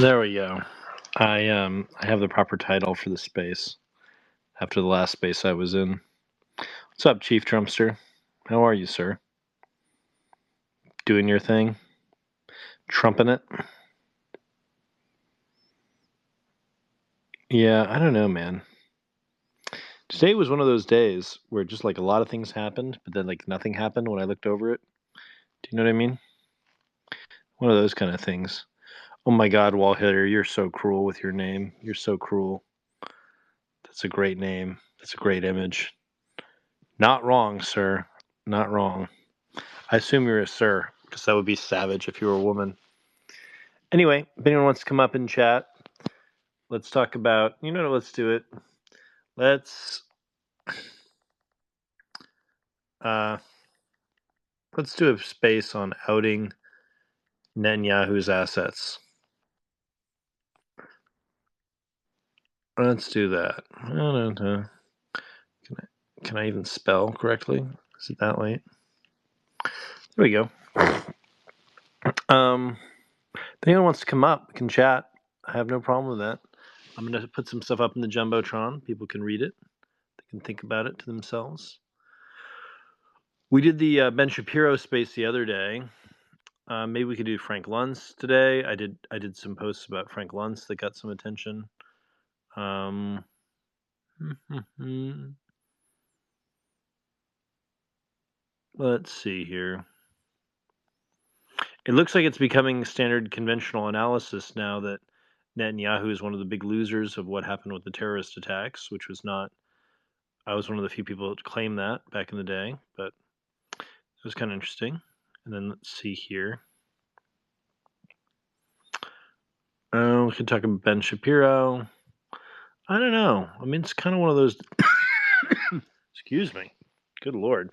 There we go. I have the proper title for the space after the last space I was in. What's up, Chief Trumpster? How are you, sir? Doing your thing? Trumping it? Yeah, I don't know, man. Today was one of those days where just like a lot of things happened, but then like nothing happened when I looked over it. Do you know what I mean? One of those kind of things. Oh my God, Wall Hitter, you're so cruel with your name. You're so cruel. That's a great name. That's a great image. Not wrong, sir. Not wrong. I assume you're a sir, because that would be savage if you were a woman. Anyway, if anyone wants to come up and chat, let's talk about, let's do it. Let's uh let's do a space on outing Netanyahu's assets. Let's do that. I don't know. Can I even spell correctly? Is it that late? There we go. If anyone wants to come up, we can chat. I have no problem with that. I'm going to put some stuff up in the Jumbotron. People can read it. They can think about it to themselves. We did the Ben Shapiro space the other day. Maybe we could do Frank Luntz today. I did some posts about Frank Luntz that got some attention. Let's see here. It looks like it's becoming standard conventional analysis now that Netanyahu is one of the big losers of what happened with the terrorist attacks, which was not. I was one of the few people that claimed that back in the day, but it was kind of interesting. And then let's see here. Oh, we could talk about Ben Shapiro. I don't know. I mean, it's kind of one of those. Excuse me. Good Lord.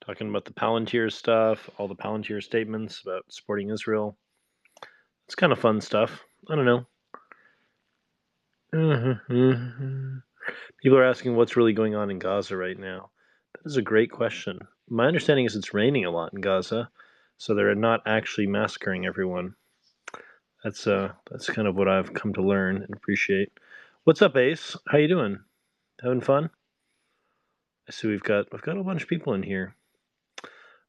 Talking about the Palantir stuff, all the Palantir statements about supporting Israel. It's kind of fun stuff. I don't know. People are asking what's really going on in Gaza right now. That is a great question. My understanding is it's raining a lot in Gaza, so they're not actually massacring everyone. That's kind of what I've come to learn and appreciate. What's up, Ace? How you doing? Having fun? I see we've got a bunch of people in here.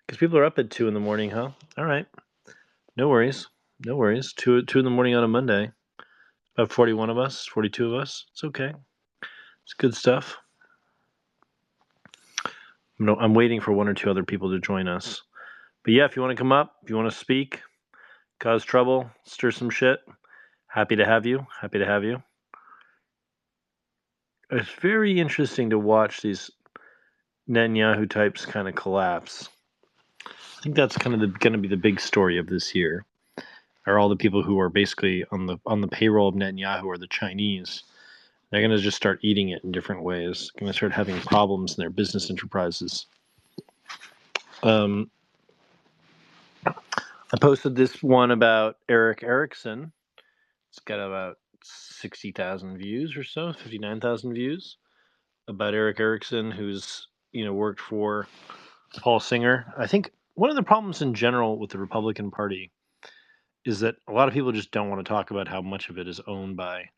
Because people are up at 2 in the morning, huh? All right. No worries. No worries. 2 in the morning on a Monday. About 41 of us, 42 of us. It's okay. It's good stuff. I'm waiting for 1 or 2 other people to join us. But yeah, if you want to come up, if you want to speak, cause trouble, stir some shit, happy to have you. Happy to have you. It's very interesting to watch these Netanyahu types kind of collapse. I think that's kind of going to be the big story of this year. Are all the people who are basically on the payroll of Netanyahu are the Chinese. They're going to just start eating it in different ways. Going to start having problems in their business enterprises. I posted this one about Eric Erickson. It's got about 60,000 views or so, 59,000 views, about Eric Erickson, who's worked for Paul Singer. I think one of the problems in general with the Republican Party is that a lot of people just don't want to talk about how much of it is owned by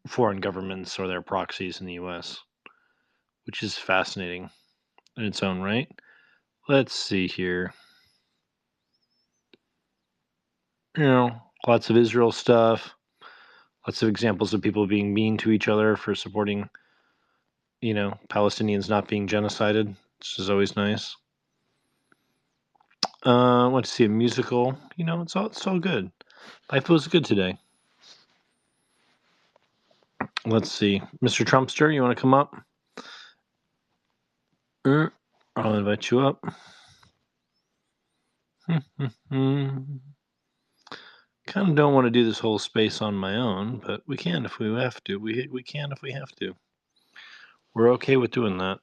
foreign governments or their proxies in the U.S., which is fascinating in its own right. Let's see here. Lots of Israel stuff, lots of examples of people being mean to each other for supporting, Palestinians not being genocided, which is always nice. Let's see, a musical. It's all good. Life was good today. Let's see, Mr. Trumpster, you want to come up? I'll invite you up. Kind of don't want to do this whole space on my own, but we can if we have to. We can if we have to. We're okay with doing that.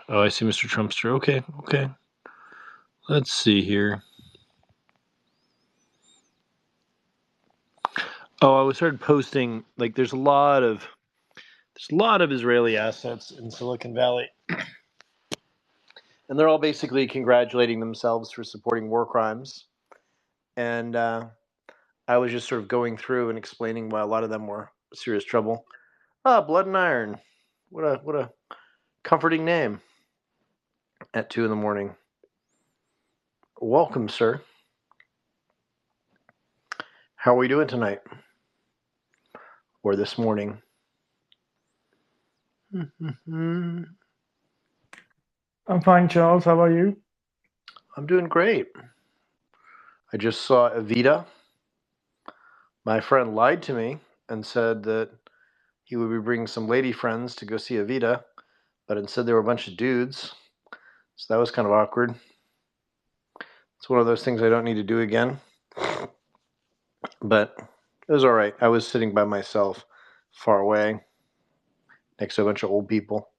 Oh, I see Mr. Trumpster. Okay. Let's see here. Oh, I started posting, like, there's a lot of Israeli assets in Silicon Valley. and they're all basically congratulating themselves for supporting war crimes. And I was just sort of going through and explaining why a lot of them were serious trouble. Ah, Blood and Iron. What a comforting name at 2 in the morning. Welcome, sir. How are we doing tonight? Or this morning? I'm fine, Charles. How are you? I'm doing great. I just saw Evita. My friend lied to me and said that he would be bringing some lady friends to go see Evita, but instead there were a bunch of dudes. So that was kind of awkward. It's one of those things I don't need to do again. But it was all right. I was sitting by myself, far away, next to a bunch of old people.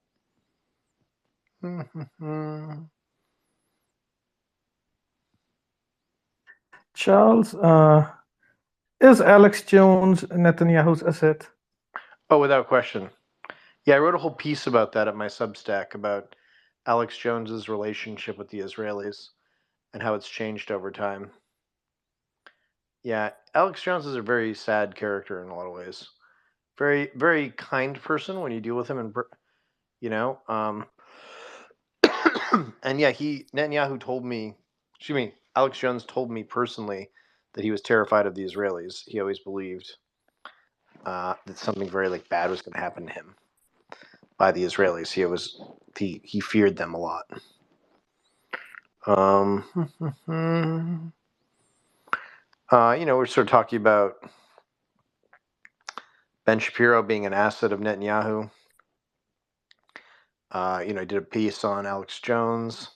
Charles, is Alex Jones Netanyahu's asset? Oh, without question. Yeah, I wrote a whole piece about that at my Substack about Alex Jones's relationship with the Israelis and how it's changed over time. Yeah, Alex Jones is a very sad character in a lot of ways. Very, very kind person when you deal with him, and you know. And yeah, Netanyahu told me, excuse me, Alex Jones told me personally that he was terrified of the Israelis. He always believed that something very like bad was going to happen to him by the Israelis. He feared them a lot. We're sort of talking about Ben Shapiro being an asset of Netanyahu. I did a piece on Alex Jones.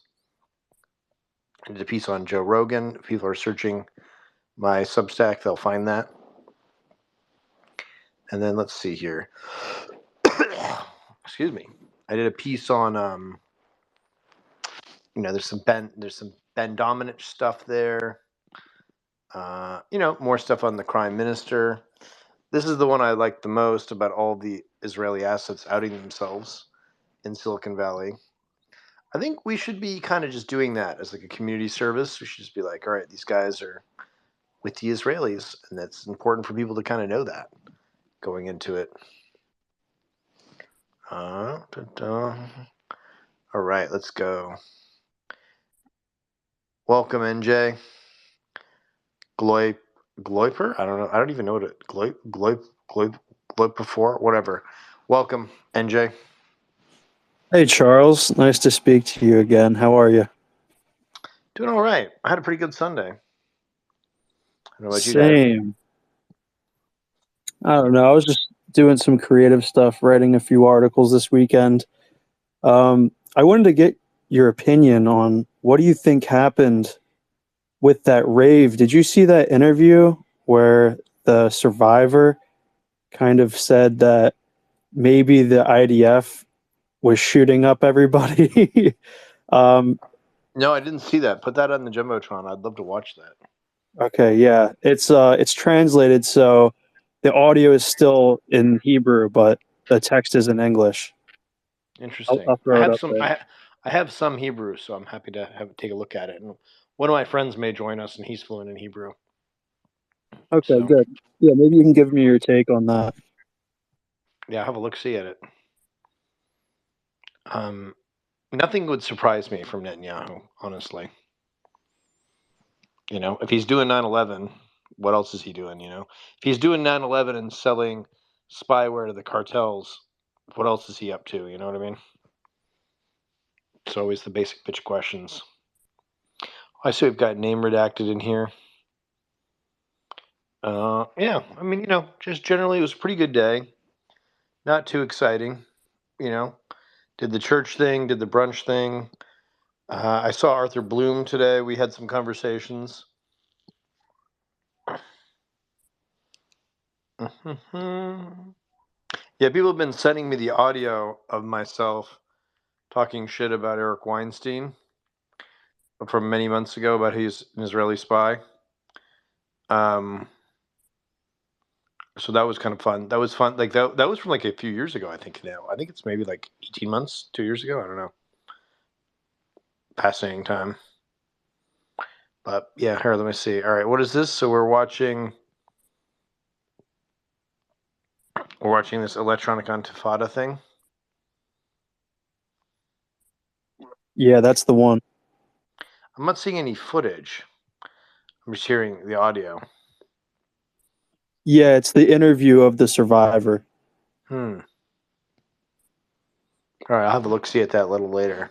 I did a piece on Joe Rogan. If people are searching my Substack, they'll find that. And then let's see here. Excuse me. I did a piece on there's some Ben Domenech stuff there. More stuff on the crime minister. This is the one I like the most about all the Israeli assets outing themselves in Silicon Valley. I think we should be kind of just doing that as like a community service. We should just be like, all right, these guys are with the Israelis, and that's important for people to kind of know that going into it. All right, let's go. Welcome, NJ. Gloiper? I don't know. I don't even know what it Gloip before. Whatever. Welcome, NJ. Hey, Charles. Nice to speak to you again. How are you? Doing all right. I had a pretty good Sunday. I don't know about you, Dad. Same. I don't know. I was just doing some creative stuff, writing a few articles this weekend. I wanted to get your opinion on what do you think happened with that rave? Did you see that interview where the survivor kind of said that maybe the IDF was shooting up everybody? No, I didn't see that. Put that on the Jumbotron. I'd love to watch that. Okay, yeah. It's translated, so the audio is still in Hebrew, but the text is in English. Interesting. I'll throw it up there. I have some Hebrew, so I'm happy to take a look at it. And one of my friends may join us, and he's fluent in Hebrew. Okay, So good. Yeah, maybe you can give me your take on that. yeah, have a look see at it. Nothing would surprise me from Netanyahu, honestly. If he's doing 9/11, what else is he doing? If he's doing 9/11 and selling spyware to the cartels, what else is he up to? You know what I mean? It's always the basic bitch questions. I see we've got name redacted in here. Yeah, I mean, just generally it was a pretty good day. Not too exciting, Did the church thing, did the brunch thing. I saw Arthur Bloom today. We had some conversations. Yeah, people have been sending me the audio of myself talking shit about Eric Weinstein from many months ago about he's an Israeli spy. So that was kind of fun. That was fun. Like that was from like a few years ago, I think now. I think it's maybe like 18 months, 2 years ago. I don't know. fascinating time. But yeah, here, let me see. All right, what is this? So we're watching this electronic intifada thing. Yeah, that's the one. I'm not seeing any footage. I'm just hearing the audio. Yeah, it's the interview of the survivor. All right, I'll have a look-see at that a little later.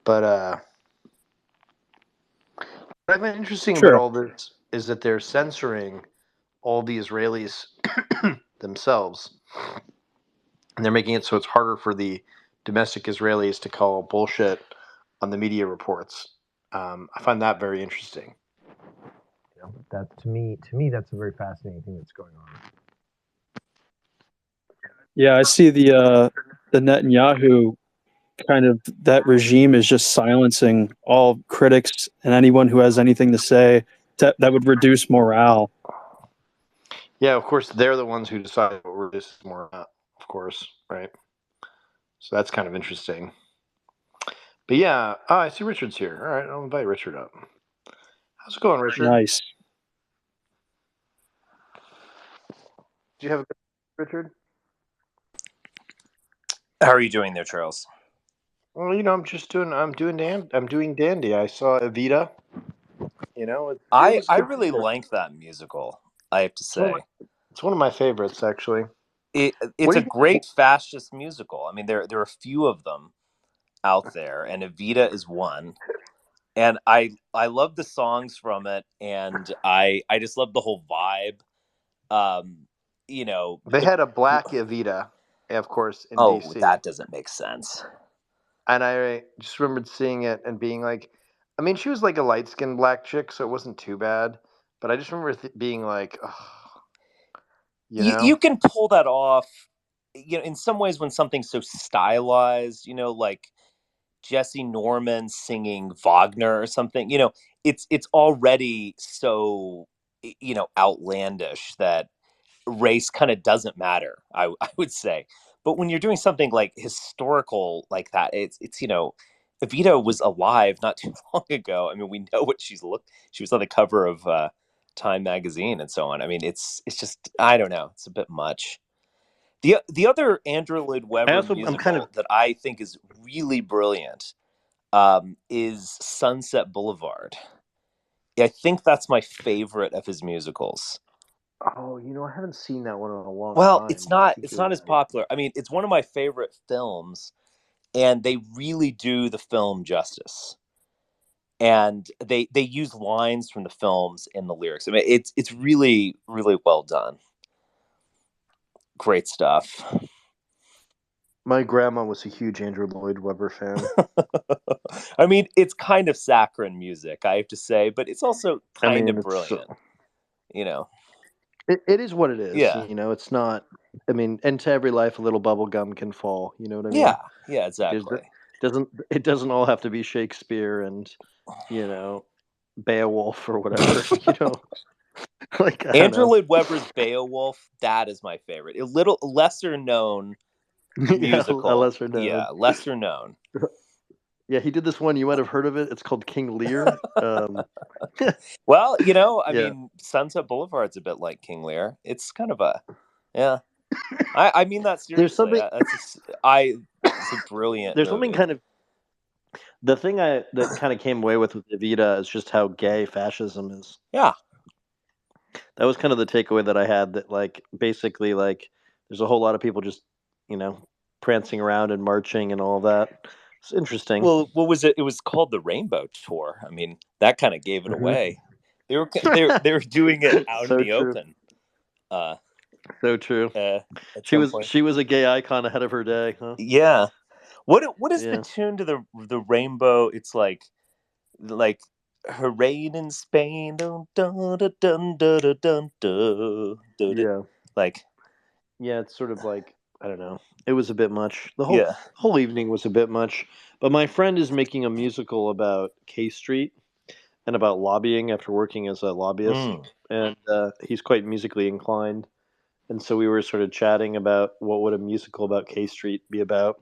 But what I find interesting about Sure. all this is that they're censoring all the Israelis themselves. And they're making it so it's harder for the domestic Israelis to call bullshit on the media reports. I find that very interesting. That to me, that's a very fascinating thing that's going on. Yeah, I see the Netanyahu kind of, that regime is just silencing all critics and anyone who has anything to say. That would reduce morale. Yeah, of course, they're the ones who decide what we're just more not, of course, right? So that's kind of interesting. But yeah, I see Richard's here. All right, I'll invite Richard up. How's it going, Richard? Nice. Do you have a good Richard? How are you doing there, Charles? Well, I'm doing dandy. I saw Evita. I was good really theater. like that musical, I have to say. It's one of my favorites, actually. It's do a you great fascist musical. I mean, there are a few of them out there, and Evita is one. And I love the songs from it, and I just love the whole vibe. They had a black Evita, of course, in Oh, DC. that doesn't make sense. And I just remembered seeing it and being like, I mean, she was like a light-skinned black chick, so it wasn't too bad. But I just remember being like, oh, You can pull that off, in some ways when something's so stylized, like Jesse Norman singing Wagner or something. It's already so outlandish that race kind of doesn't matter. I would say, but when you're doing something like historical like that, it's Evita was alive not too long ago. I mean, we know what she was on the cover of Time magazine and so on. I mean, it's just, I don't know. It's a bit much. The other Andrew Lloyd Webber musical that I think is really brilliant is Sunset Boulevard. I think that's my favorite of his musicals. Oh, I haven't seen that one in a long Well, time. it's not as popular. I mean, it's one of my favorite films, and they really do the film justice. And they use lines from the films in the lyrics. I mean, it's really, really well done. Great stuff. My grandma was a huge Andrew Lloyd Webber fan. I mean, it's kind of saccharine music, I have to say, but it's also kind of brilliant. It is what it is. Yeah. It's not. I mean, and to every life, a little bubble gum can fall. You know what I mean? Yeah, exactly. It doesn't all have to be Shakespeare and Beowulf or whatever. Like Andrew Lloyd Webber's Beowulf, that is my favorite. A little lesser known musical. Yeah, lesser known. Yeah, lesser known. Yeah, he did this one. You might have heard of it. It's called King Lear. Well, I mean, Sunset Boulevard's a bit like King Lear. It's kind of I mean that seriously. There's something. It's a brilliant. There's movie. something kind of. The thing that kind of came away with Evita is just how gay fascism is. Yeah. That was kind of the takeaway that I had. That basically there's a whole lot of people just prancing around and marching and all that. It's interesting. Well, what was it? It was called the Rainbow Tour. I mean, that kind of gave it away. They were doing it out in the open. So true. She was a gay icon ahead of her day, huh? Yeah. What is the tune to the Rainbow? It's like her reign in Spain. Dun, dun, dun, dun, dun, dun, dun, dun, yeah, it's sort of like, I don't know. It was a bit much. The whole evening was a bit much. But my friend is making a musical about K Street and about lobbying after working as a lobbyist. And he's quite musically inclined. And so we were sort of chatting about what would a musical about K Street be about.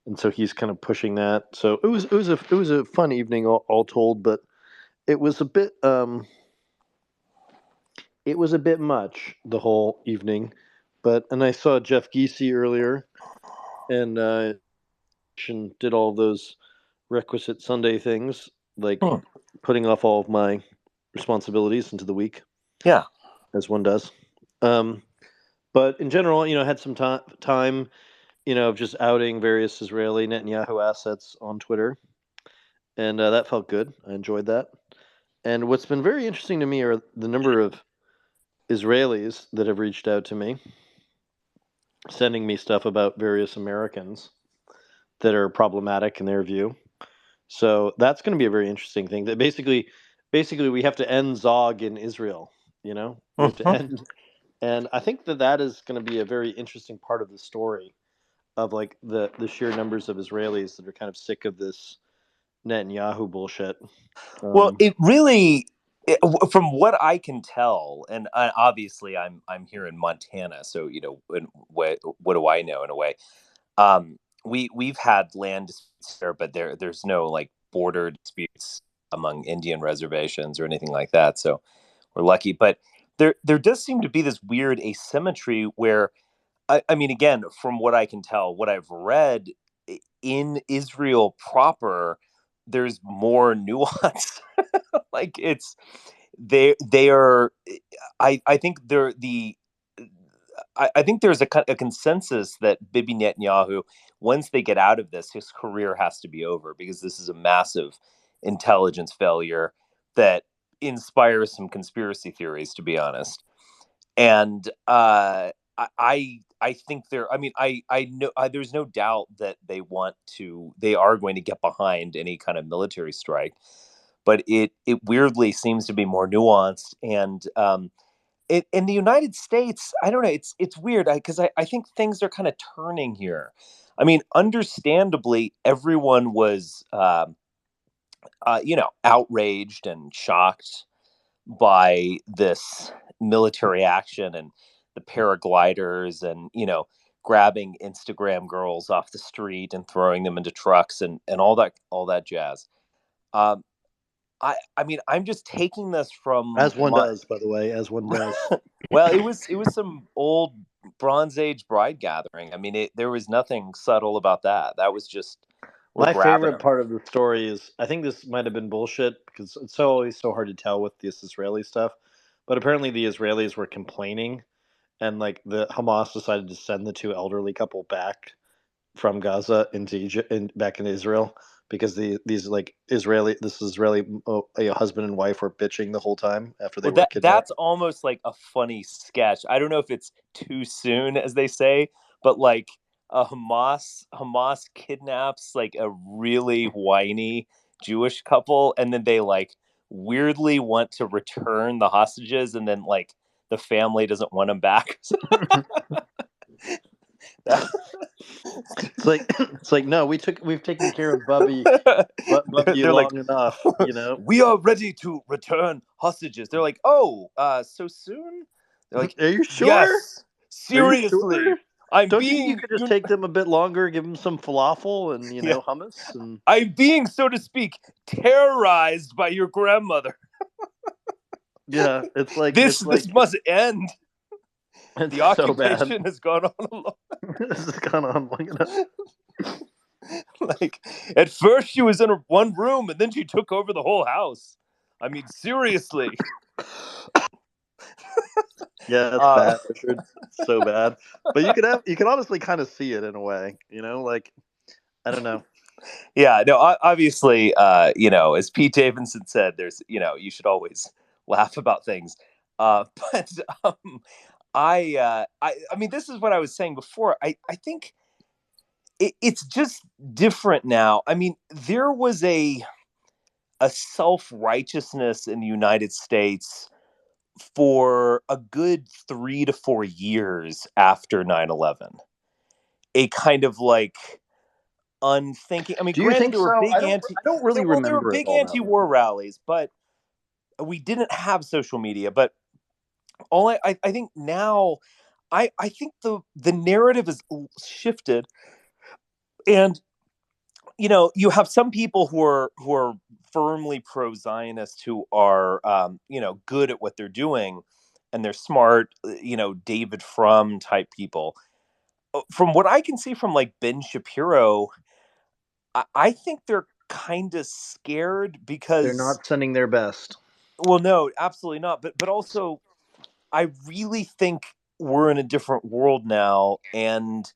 and so he's kind of pushing that. So it was a fun evening, all told, but it was a bit much the whole evening. And I saw Jeff Geesey earlier, and did all of those requisite Sunday things, like putting off all of my responsibilities into the week. Yeah, as one does. But in general, had some time, of just outing various Israeli Netanyahu assets on Twitter, and that felt good. I enjoyed that. And what's been very interesting to me are the number of Israelis that have reached out to me, sending me stuff about various Americans that are problematic in their view. So that's going to be a very interesting thing. That basically, we have to end Zog in Israel. We have to end, and I think that is going to be a very interesting part of the story of like the sheer numbers of Israelis that are kind of sick of this Netanyahu bullshit. Well, it really, from what I can tell, and obviously I'm here in Montana, so what do I know in a way? We've had land disputes there, but there's no like border disputes among Indian reservations or anything like that. So we're lucky. But there does seem to be this weird asymmetry where, I mean, again, from what I can tell, what I've read in Israel proper, there's more nuance. Like they are. I think they're the. I think there's a consensus that Bibi Netanyahu, once they get out of this, his career has to be over because this is a massive intelligence failure that inspires some conspiracy theories, to be honest. And I think there. I mean, I know there's no doubt that they are going to get behind any kind of military strike, but it weirdly seems to be more nuanced. And in the United States, I don't know. It's weird because I think things are kind of turning here. I mean, understandably, everyone was outraged and shocked by this military action and the paragliders and grabbing Instagram girls off the street and throwing them into trucks and all that jazz. Um, I mean, I'm just taking this from as one does, by the way, as one does. Well, it was some old Bronze Age bride gathering. I mean, there was nothing subtle about that. That was just My favorite part of the story is I think this might have been bullshit because it's always so hard to tell with this Israeli stuff. But apparently the Israelis were complaining, and like the Hamas decided to send the two elderly couple back from Gaza into Egypt and back into Israel because these like Israeli husband and wife were bitching the whole time after they were kidnapped. That's almost like a funny sketch. I don't know if it's too soon, as they say, but like a Hamas kidnaps like a really whiny Jewish couple, and then they like weirdly want to return the hostages, and then like the family doesn't want them back. It's like no, we've taken care of Bubby they're long enough, We are ready to return hostages. They're like, oh, so soon? They're like, are you sure? Yes, seriously. Sure? Don't you think you could just take them a bit longer, give them some falafel and hummus? And I'm being, so to speak, terrorized by your grandmother. Yeah, it's like this must end. It's the occupation has gone on a long. This has gone on long enough. Like at first she was in one room and then she took over the whole house. I mean, seriously. Yeah, that's bad, Richard. So bad. But you can honestly kind of see it in a way, like I don't know. Yeah, no, obviously, as Pete Davidson said, there's, you should always laugh about things. But I mean, this is what I was saying before. I think it's just different now. I mean, there was a self-righteousness in the United States for a good 3 to 4 years after 9/11. A kind of like unthinking. I mean, do you think there were so? big I don't really remember. There were big anti-war rallies, but we didn't have social media. But I think now, I think the narrative is shifted, and you have some people who are firmly pro-Zionist who are good at what they're doing, and they're smart, David Frum type people. From what I can see from like Ben Shapiro, I think they're kind of scared because they're not sending their best. Well, no, absolutely not. But also, I really think we're in a different world now, and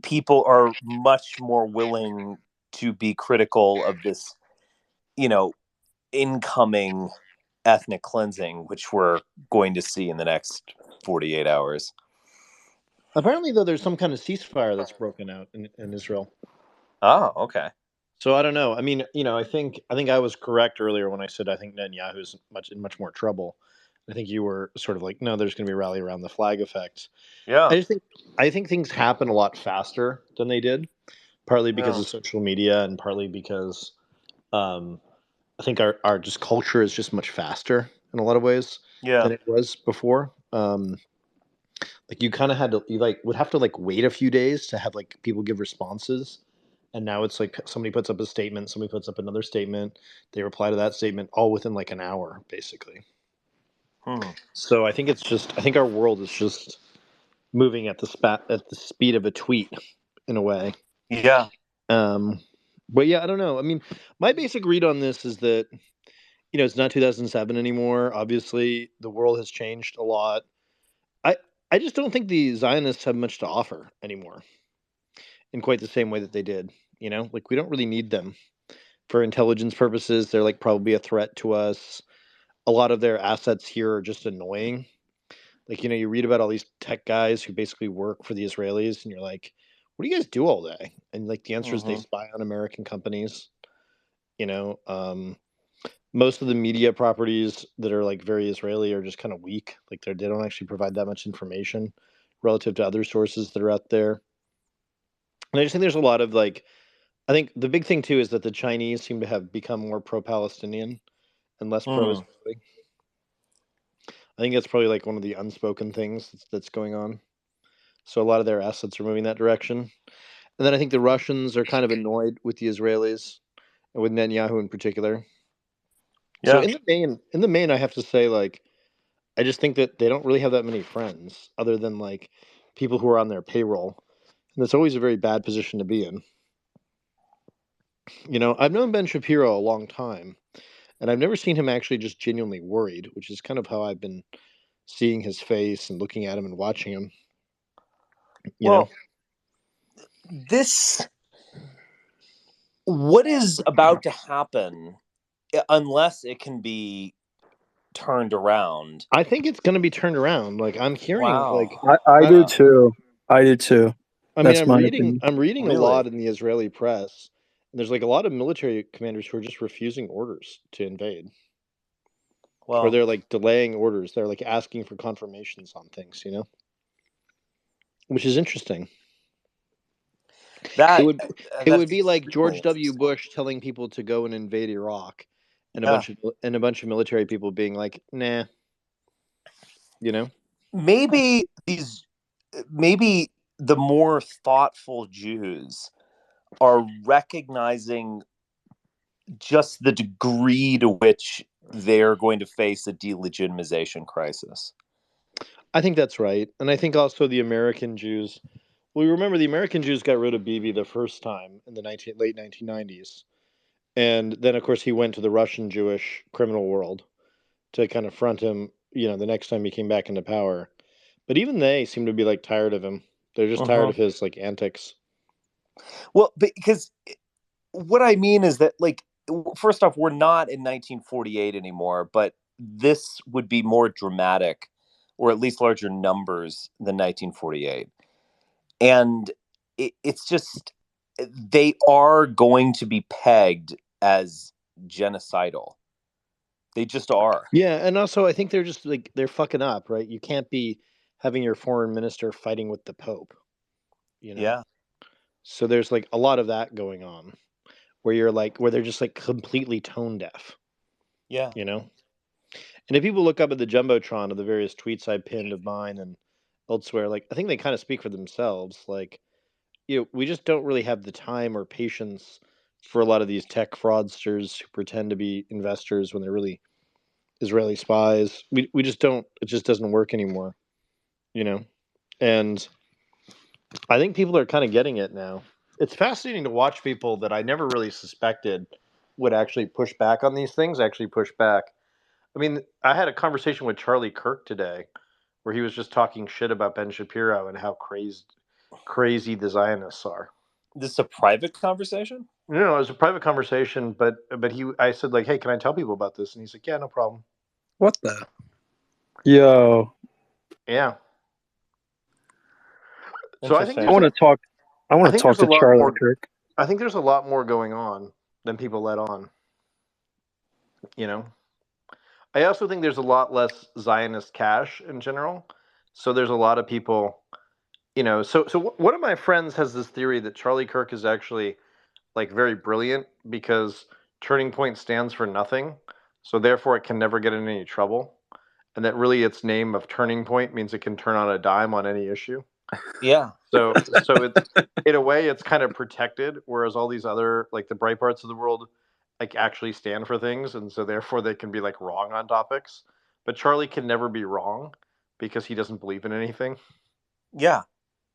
people are much more willing to be critical of this, incoming ethnic cleansing, which we're going to see in the next 48 hours. Apparently, though, there's some kind of ceasefire that's broken out in Israel. Oh, okay. So I don't know. I mean, I think I was correct earlier when I said I think Netanyahu's in much more trouble. I think you were sort of like, no, there's going to be a rally around the flag effect. Yeah. I think things happen a lot faster than they did, partly because of social media and partly because I think our just culture is just much faster in a lot of ways than it was before. Like you kind of had to, would have to wait a few days to have people give responses. And now it's like somebody puts up a statement, somebody puts up another statement, they reply to that statement all within like an hour, basically. So I think our world is just moving at the speed of a tweet in a way. Yeah. But yeah, I don't know. I mean, my basic read on this is that, it's not 2007 anymore. Obviously, the world has changed a lot. I just don't think the Zionists have much to offer anymore in quite the same way that they did. We don't really need them for intelligence purposes. They're probably a threat to us. A lot of their assets here are just annoying. You read about all these tech guys who basically work for the Israelis, and you're like, what do you guys do all day? And the answer is they spy on American companies. Most of the media properties that are very Israeli are just kind of weak. They don't actually provide that much information relative to other sources that are out there. And I just think there's a lot of I think the big thing too is that the Chinese seem to have become more pro-Palestinian and less pro-Israeli. I think that's probably one of the unspoken things that's going on. So a lot of their assets are moving that direction. And then I think the Russians are kind of annoyed with the Israelis, and with Netanyahu in particular. Yeah. So in the main, I have to say, I just think that they don't really have that many friends other than people who are on their payroll. And that's always a very bad position to be in. I've known Ben Shapiro a long time, and I've never seen him actually just genuinely worried, which is kind of how I've been seeing his face and looking at him and watching him. What is about to happen, unless it can be turned around? I think it's going to be turned around. I'm hearing I do too. I do too. I mean, I'm reading a lot in the Israeli press, and there's a lot of military commanders who are just refusing orders to invade. Or they're delaying orders. They're asking for confirmations on things, which is interesting. It would be like George W. Bush telling people to go and invade Iraq, and a bunch of military people being like, nah. Maybe the more thoughtful Jews are recognizing just the degree to which they're going to face a delegitimization crisis. I think that's right. And I think also the American Jews, well, remember the American Jews got rid of Bibi the first time in the late 1990s. And then, of course, he went to the Russian Jewish criminal world to kind of front him, the next time he came back into power. But even they seem to be tired of him. They're just tired of his antics. Well, because what I mean is that first off, we're not in 1948 anymore, but this would be more dramatic, or at least larger numbers than 1948. And it's just, they are going to be pegged as genocidal. They just are. Yeah, and also I think they're just they're fucking up, right? You can't be having your foreign minister fighting with the Pope. Yeah. So there's a lot of that going on, where you're where they're just completely tone deaf. Yeah. And if people look up at the Jumbotron of the various tweets I pinned of mine and elsewhere, I think they kind of speak for themselves. We just don't really have the time or patience for a lot of these tech fraudsters who pretend to be investors when they're really Israeli spies. We just don't. It just doesn't work anymore, you know. And I think people are kind of getting it now. It's fascinating to watch people that I never really suspected would actually push back on these things. Actually, push back. I mean, I had a conversation with Charlie Kirk today, where he was just talking shit about Ben Shapiro and how crazy the Zionists are. This is a private conversation? No, it was a private conversation, but I said like, hey, can I tell people about this? And he's like, yeah, no problem. What the? Yo. Yeah. So I think I want to talk to Charlie Kirk. I think there's a lot more going on than people let on. You know, I also think there's a lot less Zionist cash in general. So there's a lot of people, you know. So one of my friends has this theory that Charlie Kirk is actually like very brilliant because Turning Point stands for nothing, so therefore it can never get in any trouble, and that really its name of Turning Point means it can turn on a dime on any issue. Yeah. So it's in a way it's kind of protected, whereas all these other like the Breitbarts of the world like actually stand for things, and so therefore they can be like wrong on topics. But Charlie can never be wrong because he doesn't believe in anything. Yeah.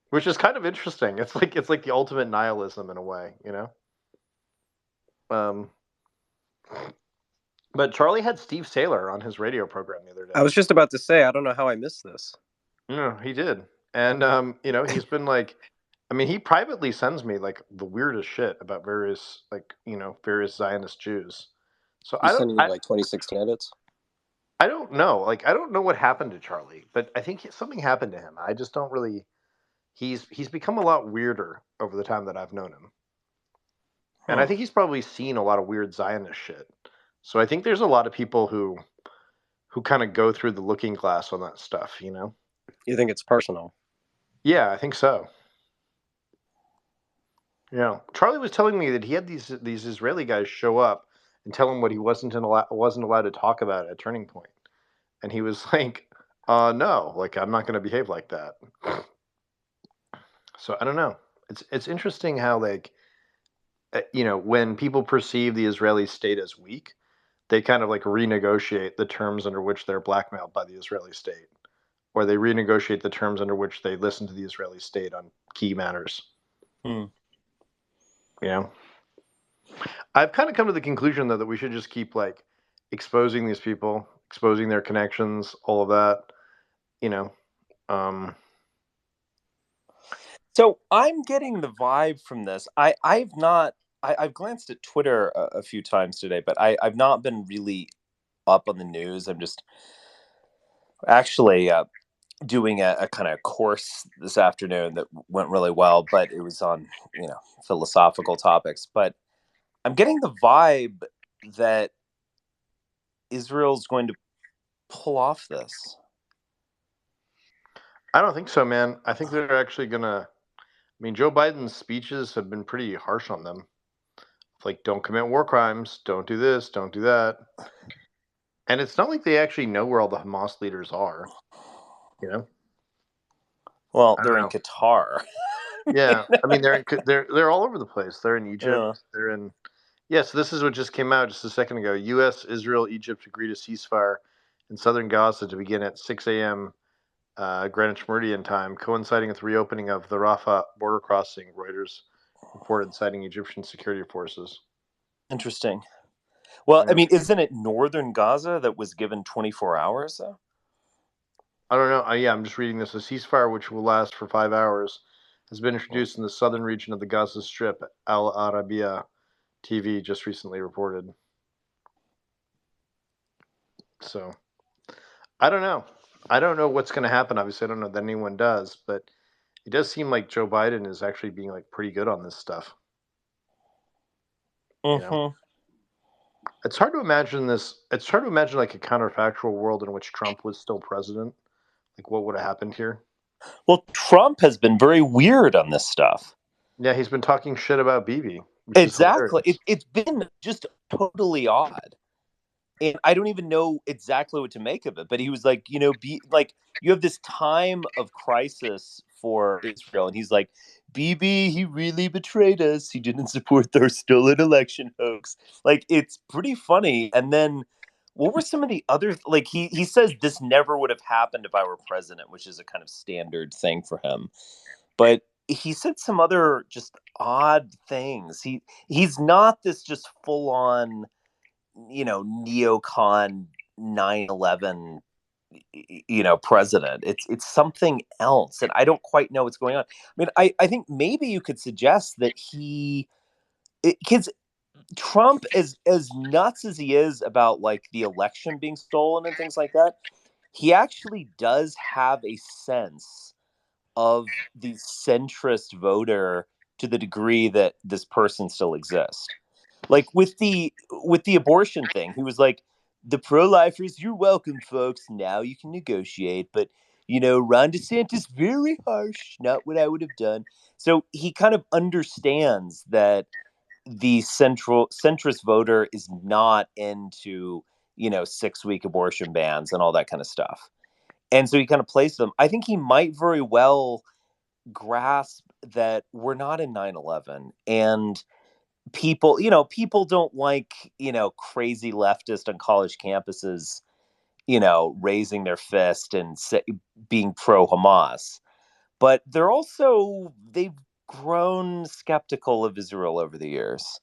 Which is kind of interesting. It's like the ultimate nihilism in a way, you know? But Charlie had Steve Saylor on his radio program the other day. I was just about to say, I don't know how I missed this. No, he did. And you know, he's been like, I mean, he privately sends me like the weirdest shit about various like, you know, various Zionist Jews. So He's sending you like 26 candidates. I don't know. Like I don't know what happened to Charlie, but I think something happened to him. I just don't really he's become a lot weirder over the time that I've known him. And I think he's probably seen a lot of weird Zionist shit. So I think there's a lot of people who kind of go through the looking glass on that stuff, you know? You think it's personal? Yeah, I think so. Yeah. Charlie was telling me that he had these Israeli guys show up and tell him what he wasn't allowed to talk about at Turning Point. And he was like, no, like I'm not going to behave like that. So I don't know. It's interesting how like you know, when people perceive the Israeli state as weak, they kind of like renegotiate the terms under which they're blackmailed by the Israeli state, or they renegotiate the terms under which they listen to the Israeli state on key matters. You know, I've kind of come to the conclusion though that we should just keep like exposing these people, exposing their connections, all of that. You know. So I'm getting the vibe from this. I've glanced at Twitter a few times today, but I've not been really up on the news. I'm just actually doing a kind of course this afternoon that went really well, but it was on, you know, philosophical topics. But I'm getting the vibe that Israel's going to pull off this. I don't think so, man. I think they're actually gonna. I mean, Joe Biden's speeches have been pretty harsh on them. Like, don't commit war crimes, don't do this, don't do that. And it's not like they actually know where all the Hamas leaders are, you know? Well, they're in Qatar. Yeah, I mean they're all over the place. They're in Egypt. They're in. Yes, this is what just came out just a second ago. U.S., Israel, Egypt agree to ceasefire in southern Gaza to begin at 6 a.m. Greenwich Meridian time, coinciding with the reopening of the Rafah border crossing. Reuters reported, citing Egyptian security forces. Interesting. Well, I mean, isn't it northern Gaza that was given 24 hours, though? I don't know. Yeah, I'm just reading this. A ceasefire, which will last for 5 hours, has been introduced in the southern region of the Gaza Strip, Al Arabiya TV just recently reported. So, I don't know. I don't know what's going to happen. Obviously, I don't know that anyone does, but it does seem like Joe Biden is actually being like pretty good on this stuff. You know? It's hard to imagine this. It's hard to imagine like a counterfactual world in which Trump was still president. Like, what would have happened here? Well, Trump has been very weird on this stuff. Yeah, he's been talking shit about Bibi. Exactly. It's been just totally odd. And I don't even know exactly what to make of it. But he was like, you know, you have this time of crisis for Israel, and he's like, "Bibi, he really betrayed us. He didn't support their stolen election hoax." Like, it's pretty funny. And then, what were some of the other, like, he says this never would have happened if I were president, which is a kind of standard thing for him. But he said some other just odd things. He's not this just full on, neocon 9/11 president. It's something else, and I don't quite know what's going on. I mean, I think maybe you could suggest that because Trump, as nuts as he is about like the election being stolen and things like that, he actually does have a sense of the centrist voter to the degree that this person still exists. Like with the abortion thing, he was like, "The pro-lifers, you're welcome, folks. Now you can negotiate, but Ron DeSantis, very harsh. Not what I would have done." So he kind of understands that the centrist voter is not into 6-week abortion bans and all that kind of stuff, and so he kind of plays them. I think he might very well grasp that we're not in 9/11, and people don't like, crazy leftists on college campuses, raising their fist and being pro Hamas. But they've grown skeptical of Israel over the years.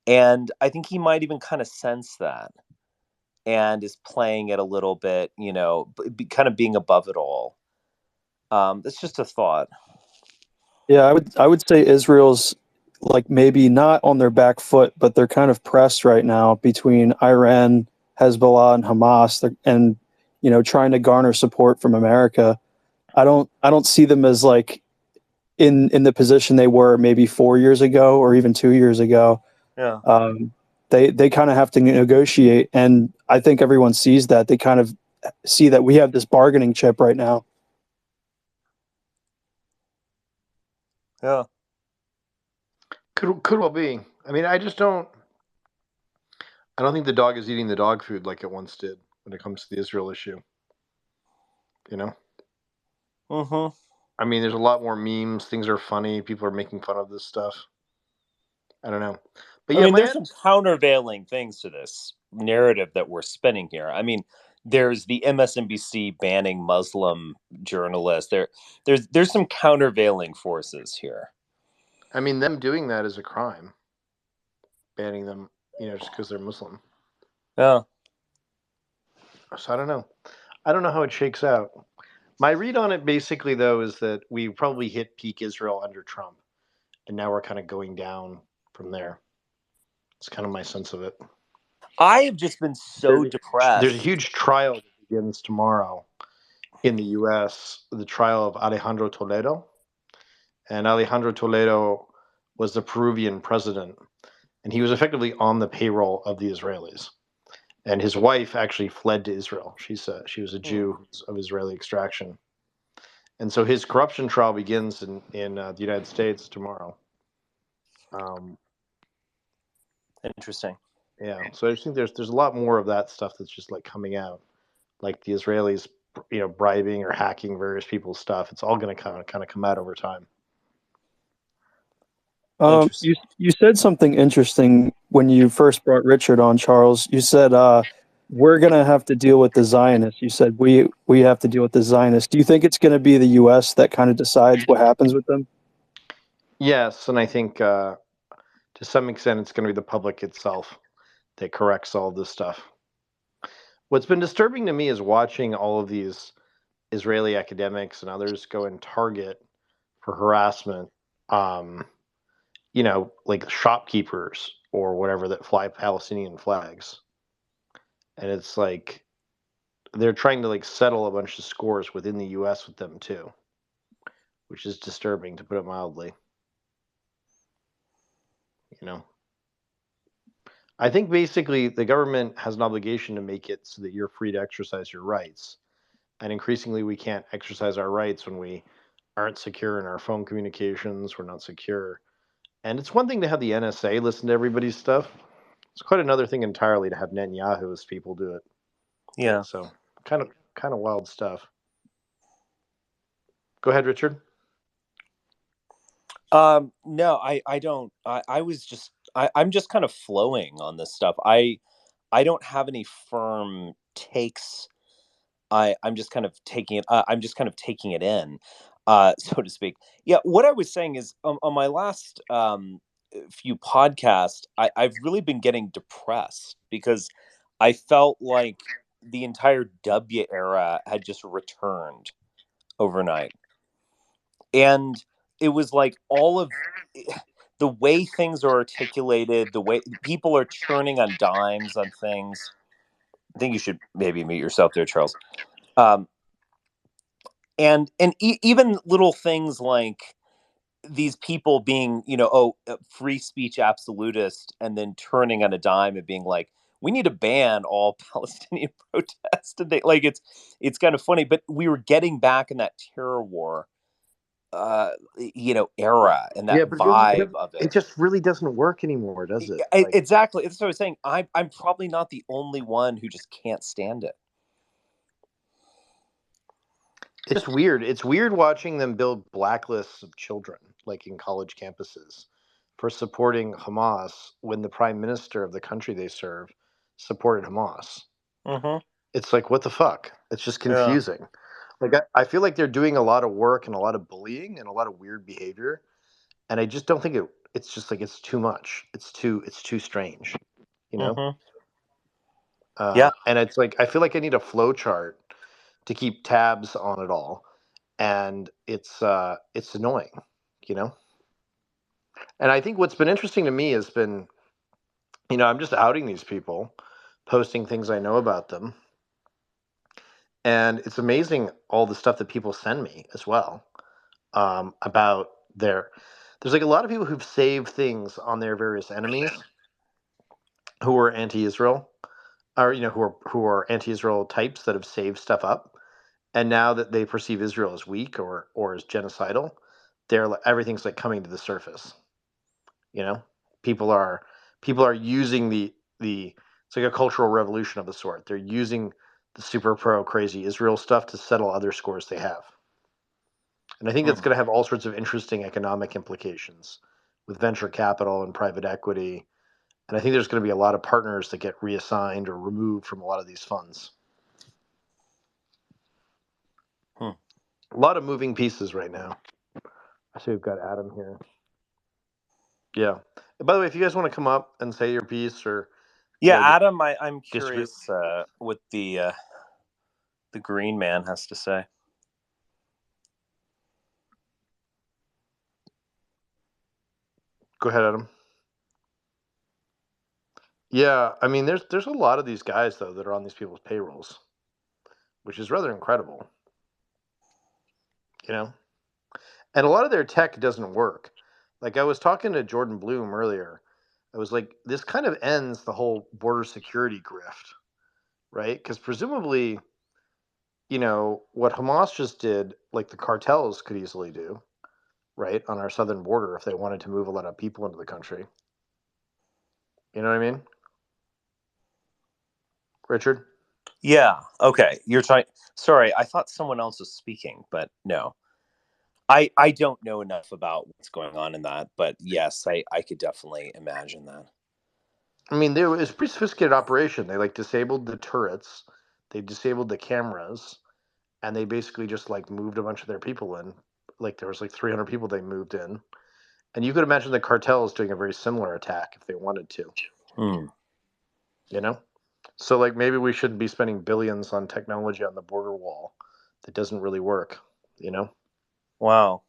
And I think he might even kind of sense that and is playing it a little bit, kind of being above it all. That's just a thought. Yeah, I would say Israel's like maybe not on their back foot, but they're kind of pressed right now between Iran, Hezbollah, and Hamas, and trying to garner support from America. I don't see them as like in the position they were maybe 4 years ago or even 2 years ago. Yeah. They kind of have to negotiate, and I think everyone sees that. They kind of see that we have this bargaining chip right now. Yeah. Could well be. I mean, I don't think the dog is eating the dog food like it once did when it comes to the Israel issue. Mm-hmm. I mean, there's a lot more memes. Things are funny. People are making fun of this stuff. I don't know. But yeah, there's some countervailing things to this narrative that we're spinning here. I mean, there's the MSNBC banning Muslim journalists. There's some countervailing forces here. I mean, them doing that is a crime. Banning them, just because they're Muslim. Yeah. So I don't know. I don't know how it shakes out. My read on it, basically, though, is that we probably hit peak Israel under Trump, and now we're kind of going down from there. It's kind of my sense of it. I have just been so depressed. There's a huge trial that begins tomorrow in the U.S., the trial of Alejandro Toledo. And Alejandro Toledo was the Peruvian president, and he was effectively on the payroll of the Israelis. And his wife actually fled to Israel. She was a Jew of Israeli extraction. And so his corruption trial begins in the United States tomorrow. Interesting. Yeah. So I just think there's a lot more of that stuff that's just like coming out, like the Israelis, bribing or hacking various people's stuff. It's all going to kind of come out over time. You said something interesting when you first brought Richard on, Charles. You said we're going to have to deal with the Zionists. You said we have to deal with the Zionists. Do you think it's going to be the U.S. that kind of decides what happens with them? Yes, and I think to some extent it's going to be the public itself that corrects all this stuff. What's been disturbing to me is watching all of these Israeli academics and others go and target for harassment, like shopkeepers or whatever that fly Palestinian flags. And it's like they're trying to like settle a bunch of scores within the U.S. with them too, which is disturbing, to put it mildly. I think basically the government has an obligation to make it so that you're free to exercise your rights. And increasingly we can't exercise our rights when we aren't secure in our phone communications, we're not secure. And it's one thing to have the NSA listen to everybody's stuff. It's quite another thing entirely to have Netanyahu's people do it. Yeah. So kind of wild stuff. Go ahead, Richard. No, I don't. I was just I'm just kind of flowing on this stuff. I don't have any firm takes. I'm just kind of taking it. I'm just kind of taking it in, so to speak. Yeah. What I was saying is on my last few podcasts, I've really been getting depressed because I felt like the entire W era had just returned overnight, and it was like all of the way things are articulated, the way people are churning on dimes on things. I think you should maybe mute yourself there, Charles. Um, and even little things like these people being, free speech absolutist, and then turning on a dime and being like, we need to ban all Palestinian protests. And like it's kind of funny, but we were getting back in that terror war, era and that Yeah, but vibe of it it. just really doesn't work anymore, does it? Exactly. That's what I was saying. I'm probably not the only one who just can't stand it. It's just weird. It's weird watching them build blacklists of children, like in college campuses, for supporting Hamas when the prime minister of the country they serve supported Hamas. Mm-hmm. It's like, what the fuck? It's just Yeah. confusing. Like, I feel like they're doing a lot of work and a lot of bullying and a lot of weird behavior, and I just don't think it's just like it's too much. It's too strange, you know. Mm-hmm. Yeah. And it's like I feel like I need a flow chart to keep tabs on it all, and it's annoying, you know. And I think what's been interesting to me has been, I'm just outing these people, posting things I know about them, and it's amazing all the stuff that people send me as well, about their. There's like a lot of people who've saved things on their various enemies who are anti-Israel, or who are anti-Israel types that have saved stuff up, and now that they perceive Israel as weak or as genocidal, everything's like coming to the surface. You know, people are people are using the it's like a cultural revolution of the sort. They're using the super pro crazy Israel stuff to settle other scores they have, and I think that's Mm. going to have all sorts of interesting economic implications with venture capital and private equity. And I think there's going to be a lot of partners that get reassigned or removed from a lot of these funds. Hmm. A lot of moving pieces right now. I see we've got Adam here. Yeah. And by the way, if you guys want to come up and say your piece or Yeah, just Adam, I'm disagree, curious what the green man has to say. go ahead, Adam. Yeah, I mean, there's a lot of these guys though that are on these people's payrolls, which is rather incredible. You know, and a lot of their tech doesn't work. Like I was talking to Jordan Bloom earlier. I was like, this kind of ends the whole border security grift, right? Because presumably, what Hamas just did, like the cartels could easily do, right, on our southern border if they wanted to move a lot of people into the country. You know what I mean, Richard? Yeah. Okay. You're trying. Sorry, I thought someone else was speaking, but no. I don't know enough about what's going on in that, but yes, I could definitely imagine that. I mean, it was a pretty sophisticated operation. They like disabled the turrets, they disabled the cameras, and they basically just like moved a bunch of their people in. Like there was like 300 people they moved in, and you could imagine the cartels doing a very similar attack if they wanted to. Hmm. You know, so like maybe we shouldn't be spending billions on technology on the border wall that doesn't really work. You know, Wow.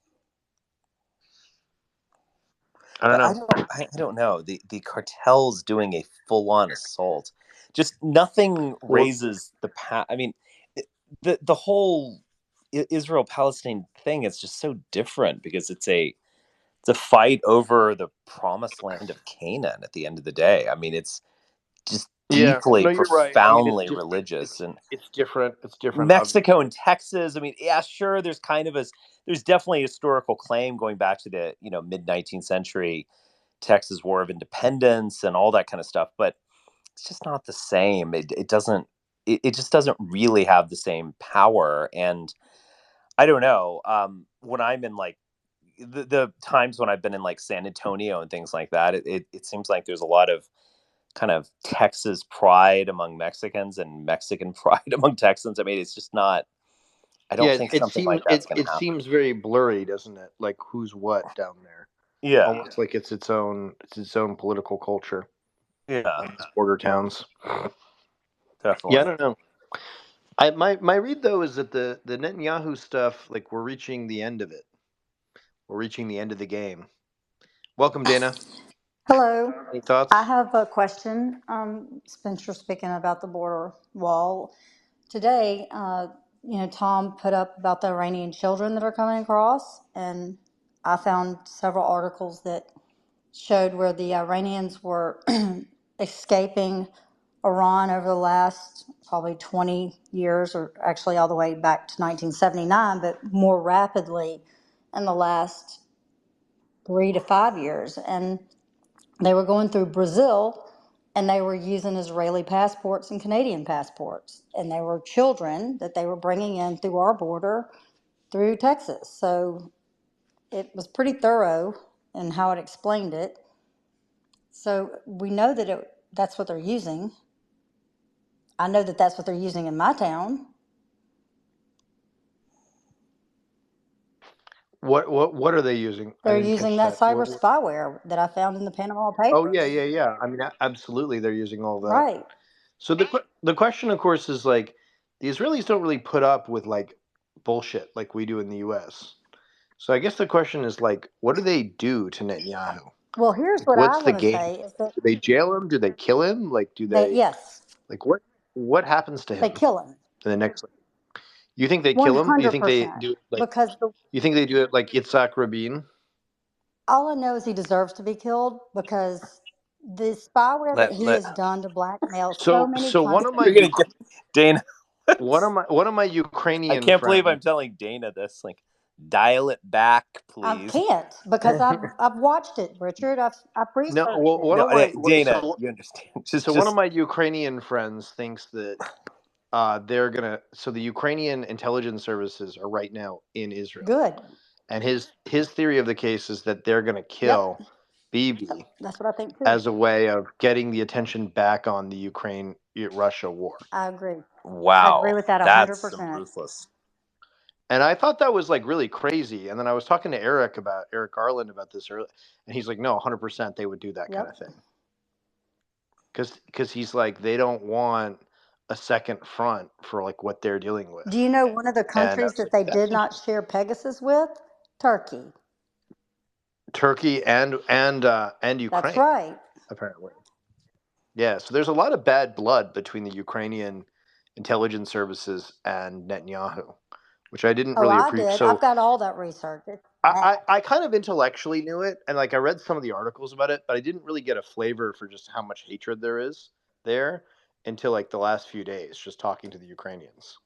I don't But know. I don't know. The cartel's doing a full on assault. Just nothing Well, raises I mean, the whole Israel Palestine thing is just so different because it's a fight over the promised land of Canaan at the end of the day. I mean, it's just yeah, deeply, no, you're right. I mean, profoundly religious. And it's different. It's different, Mexico obviously. and Texas. I mean, yeah, sure. There's definitely a historical claim going back to the mid 19th century Texas War of Independence and all that kind of stuff, but it's just not the same. It doesn't. It just doesn't really have the same power. And I don't know. When I'm in like the times when I've been in like San Antonio and things like that, it seems like there's a lot of kind of Texas pride among Mexicans and Mexican pride among Texans. I mean, it's just not. I don't think something like that's going to happen. It seems very blurry, doesn't it? Like who's what down there. Yeah, almost like it's its own political culture. Yeah, these border towns. Definitely. Yeah, I don't know. My read though is that the Netanyahu stuff, like we're reaching the end of it. We're reaching the end of the game. Welcome, Dana. Hello. Any thoughts? I have a question. Spencer speaking about the border wall. Today, Tom put up about the Iranian children that are coming across, and I found several articles that showed where the Iranians were escaping Iran over the last probably 20 years, or actually all the way back to 1979, but more rapidly in the last 3 to 5 years. And they were going through Brazil, and they were using Israeli passports and Canadian passports. And they were children that they were bringing in through our border through Texas. So it was pretty thorough in how it explained it. So we know that that's what they're using. I know that that's what they're using in my town. What are they using? They're using that cyber spyware that I found in the Panama Papers. Oh yeah. I mean, absolutely, they're using all that. Right. So the question, of course, is like the Israelis don't really put up with like bullshit like we do in the U.S. So I guess the question is like, what do they do to Netanyahu? Well, here's Like, what I what's the want to game? say is that Do they jail him? Do they kill him? Like, do they? yes, Like, what happens to him? they kill him. In the next? You think they kill him? Do you think they 100%. do it like? Because You think they do it like Yitzhak Rabin? all I know is he deserves to be killed because the spyware that he has done to blackmail so many So one countries. of my You're gonna get Dana. one of my Ukrainian I can't believe I'm friends. telling Dana this. Like, dial it back, please. I can't because I've watched it, Richard. I've researched No, well, it. one of my Dana, so, you understand? so one of my Ukrainian friends thinks that they're gonna. So the Ukrainian intelligence services are right now in Israel. Good. And his theory of the case is that they're gonna kill Bibi. That's what I think too. As a way of getting the attention back on the Ukraine-Russia war. I agree. Wow, I agree with that 100%. That's ruthless. And I thought that was like really crazy. And then I was talking to Eric Garland about this earlier, and he's like, "No, 100% they would do that kind of thing." Because he's like, they don't want a second front for like what they're dealing with. Do you know one of the countries that they did not share Pegasus with? Turkey. Turkey and Ukraine. That's right. Apparently. Yeah, so there's a lot of bad blood between the Ukrainian intelligence services and Netanyahu, which I didn't really appreciate. Did. So I've got all that research. I kind of intellectually knew it, and like I read some of the articles about it, but I didn't really get a flavor for just how much hatred there is there until like the last few days, just talking to the Ukrainians.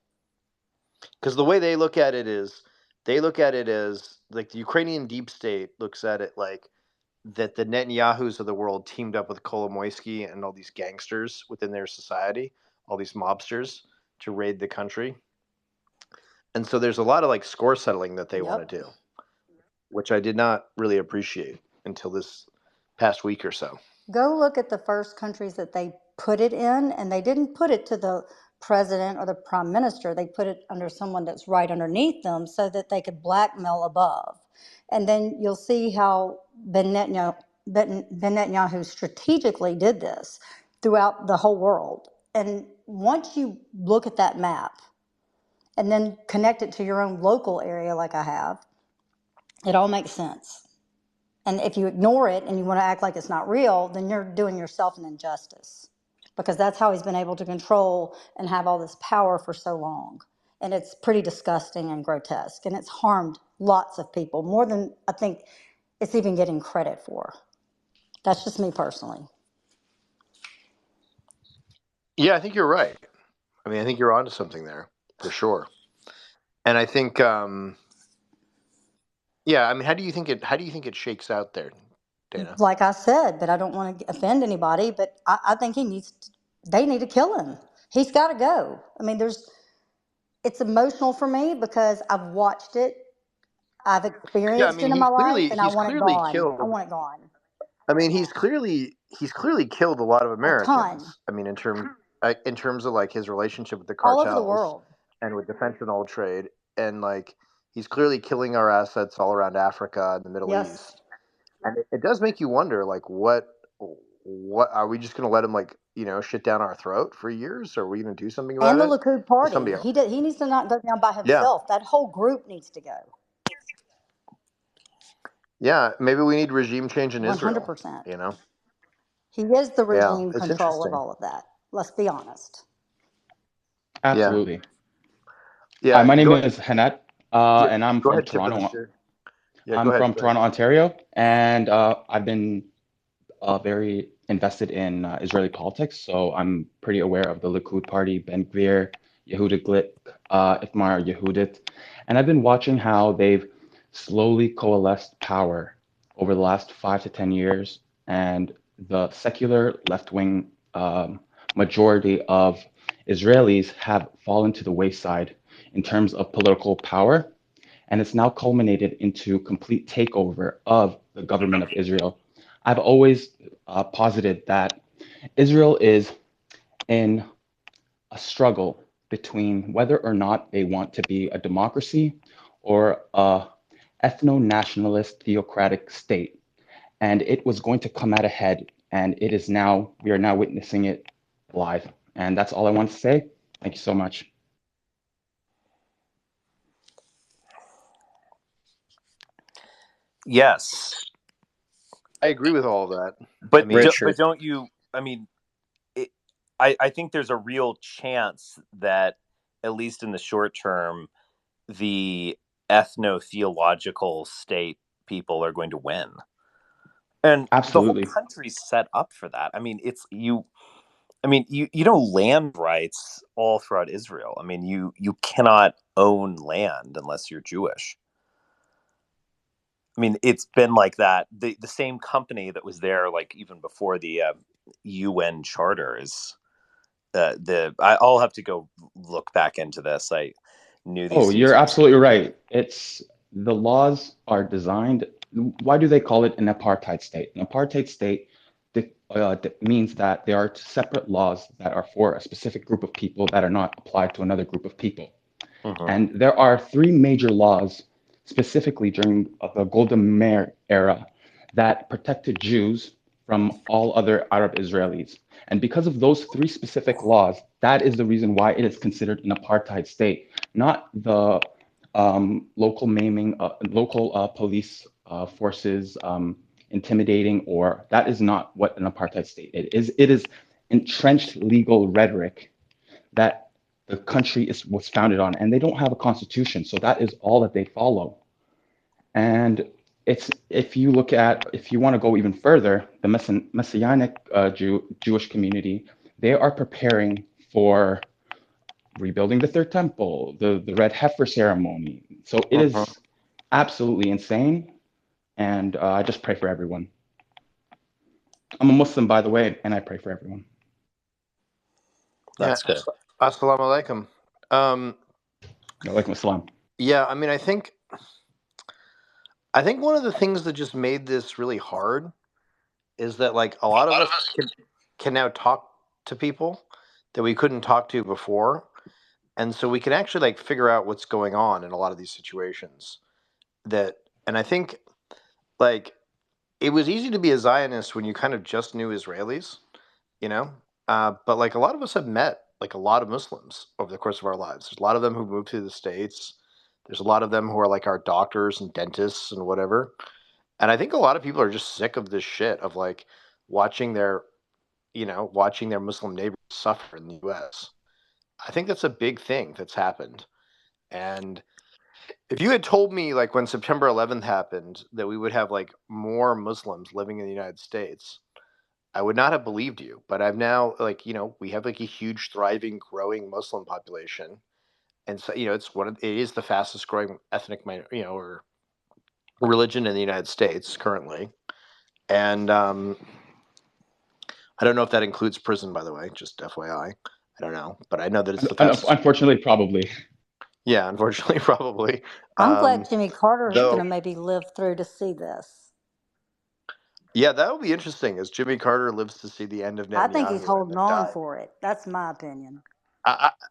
Because the way they look at it is, they look at it as like the Ukrainian deep state looks at it like that the Netanyahus of the world teamed up with Kolomoisky and all these gangsters within their society, all these mobsters, to raid the country. And so there's a lot of like score settling that they want to do, which I did not really appreciate until this past week or so. Go look at the first countries that they put it in, and they didn't put it to the president or the prime minister. They put it under someone that's right underneath them so that they could blackmail above. And then you'll see how Ben Netanyahu strategically did this throughout the whole world. And once you look at that map and then connect it to your own local area like I have, it all makes sense. And if you ignore it and you want to act like it's not real, then you're doing yourself an injustice, because that's how he's been able to control and have all this power for so long. And it's pretty disgusting and grotesque, and it's harmed lots of people, more than I think it's even getting credit for. That's just me personally. Yeah, I think you're right. I mean, I think you're onto something there for sure. And I think, yeah, I mean, how do you think it shakes out there, Dana? Like I said, but I don't want to offend anybody, but I think they need to kill him. He's got to go. I mean, it's emotional for me because I've watched it I've Yeah, I experienced mean, it in my life, and I he's want it clearly gone. I killed. want it gone. I mean, he's clearly killed a lot of A ton. Americans. I mean, in terms of like his relationship with the All over the cartels world. and with the fentanyl trade, and like he's clearly killing our assets all around Africa and the Middle Yes. East. And it does make you wonder, like, what are we just going to let him, like, shit down our throat for years? Or are we going to do something about And the it? Likud Is party. somebody? He needs to not go down by Yeah, himself. That whole group needs to go. yeah. Maybe we need regime change in Israel. 100%. You know? He is the Yeah, regime it's control of interesting. all of that. Let's be honest. Absolutely. Yeah. Hi, my name Go is Hanet, yeah, and I'm go from ahead, tip of the Toronto. spear. Yeah, go I'm ahead. from Toronto, Ontario, and I've been very invested in Israeli politics, so I'm pretty aware of the Likud party, Ben Gvir, Yehuda Glick, Itmar Yehudit, and I've been watching how they've slowly coalesced power over the last 5 to 10 years, and the secular left-wing majority of Israelis have fallen to the wayside in terms of political power, and it's now culminated into complete takeover of the government of Israel. I've always posited that Israel is in a struggle between whether or not they want to be a democracy or a ethno-nationalist theocratic state. And it was going to come out ahead, and we are now witnessing it live. And that's all I want to say. Thank you so much. Yes, I agree with all of that. but Richard. don't you? I mean, I think there's a real chance that, at least in the short term, the ethno-theological state people are going to win, and Absolutely. the whole country's set up for that. I mean, you know, land rights all throughout Israel. I mean, you cannot own land unless you're Jewish. I mean, it's been like that. The same company that was there, like even before the UN charter, is I'll have to go look back into this. I knew these Oh, things. you're absolutely right. The laws are designed. Why do they call it an apartheid state? An apartheid state means that there are separate laws that are for a specific group of people that are not applied to another group of people. And there are three major laws, specifically during the Golden Meir era, that protected Jews from all other Arab Israelis. And because of those three specific laws, that is the reason why it is considered an apartheid state, not the local maiming, local police forces intimidating, or that is not what an apartheid state is. It is entrenched legal rhetoric that the country was founded on, and they don't have a constitution, so that is all that they follow. And if you want to go even further, the Messianic Jewish community, they are preparing for rebuilding the third temple, the red heifer ceremony. So it is absolutely insane, and I just pray for everyone. I'm a Muslim, by the way, and I pray for everyone. That's good. Assalamu alaikum. Alaikum assalam. Yeah, I mean, I think one of the things that just made this really hard is that, like, a lot of us can now talk to people that we couldn't talk to before, and so we can actually, like, figure out what's going on in a lot of these situations. And I think, like, it was easy to be a Zionist when you kind of just knew Israelis, you know. But like a lot of us have met like a lot of Muslims over the course of our lives. There's a lot of them who moved to the States. There's a lot of them who are like our doctors and dentists and whatever. And I think a lot of people are just sick of this shit of like watching their Muslim neighbors suffer in the US. I think that's a big thing that's happened. And if you had told me like when September 11th happened that we would have like more Muslims living in the United States, I would not have believed you. But I've now, like, we have like a huge, thriving, growing Muslim population, and so it is the fastest growing ethnic or religion in the United States currently. And I don't know if that includes prison, by the way, just FYI. I don't know, but I know that it's the fastest. Unfortunately, probably. Yeah, unfortunately, probably. I'm glad Jimmy Carter is though, going to maybe live through to see this. yeah, that will be interesting as Jimmy Carter lives to see the end of I think he's Netanyahu and holding then on dies. for it. That's my opinion.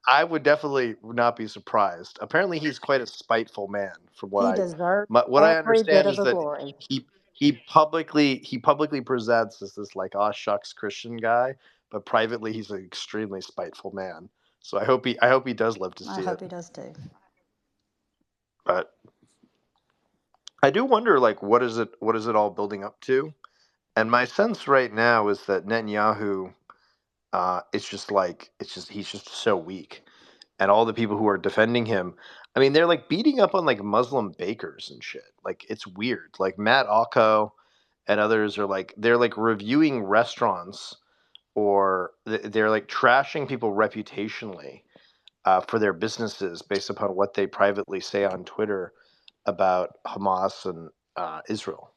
I would definitely not be surprised. Apparently, he's quite a spiteful man. From He deserves what I every bit understand of is the that glory. he publicly presents as this like aw shucks Christian guy, but privately he's an extremely spiteful man. So I hope he does live to I see it. hope he does too. But I do wonder, like, what is it all building up to? And my sense right now is that Netanyahu, he's just so weak, and all the people who are defending him, I mean, they're like beating up on like Muslim bakers and shit. Like it's weird. Like Matt Acco and others are like they're like reviewing restaurants or they're like trashing people reputationally for their businesses based upon what they privately say on Twitter about Hamas and Israel,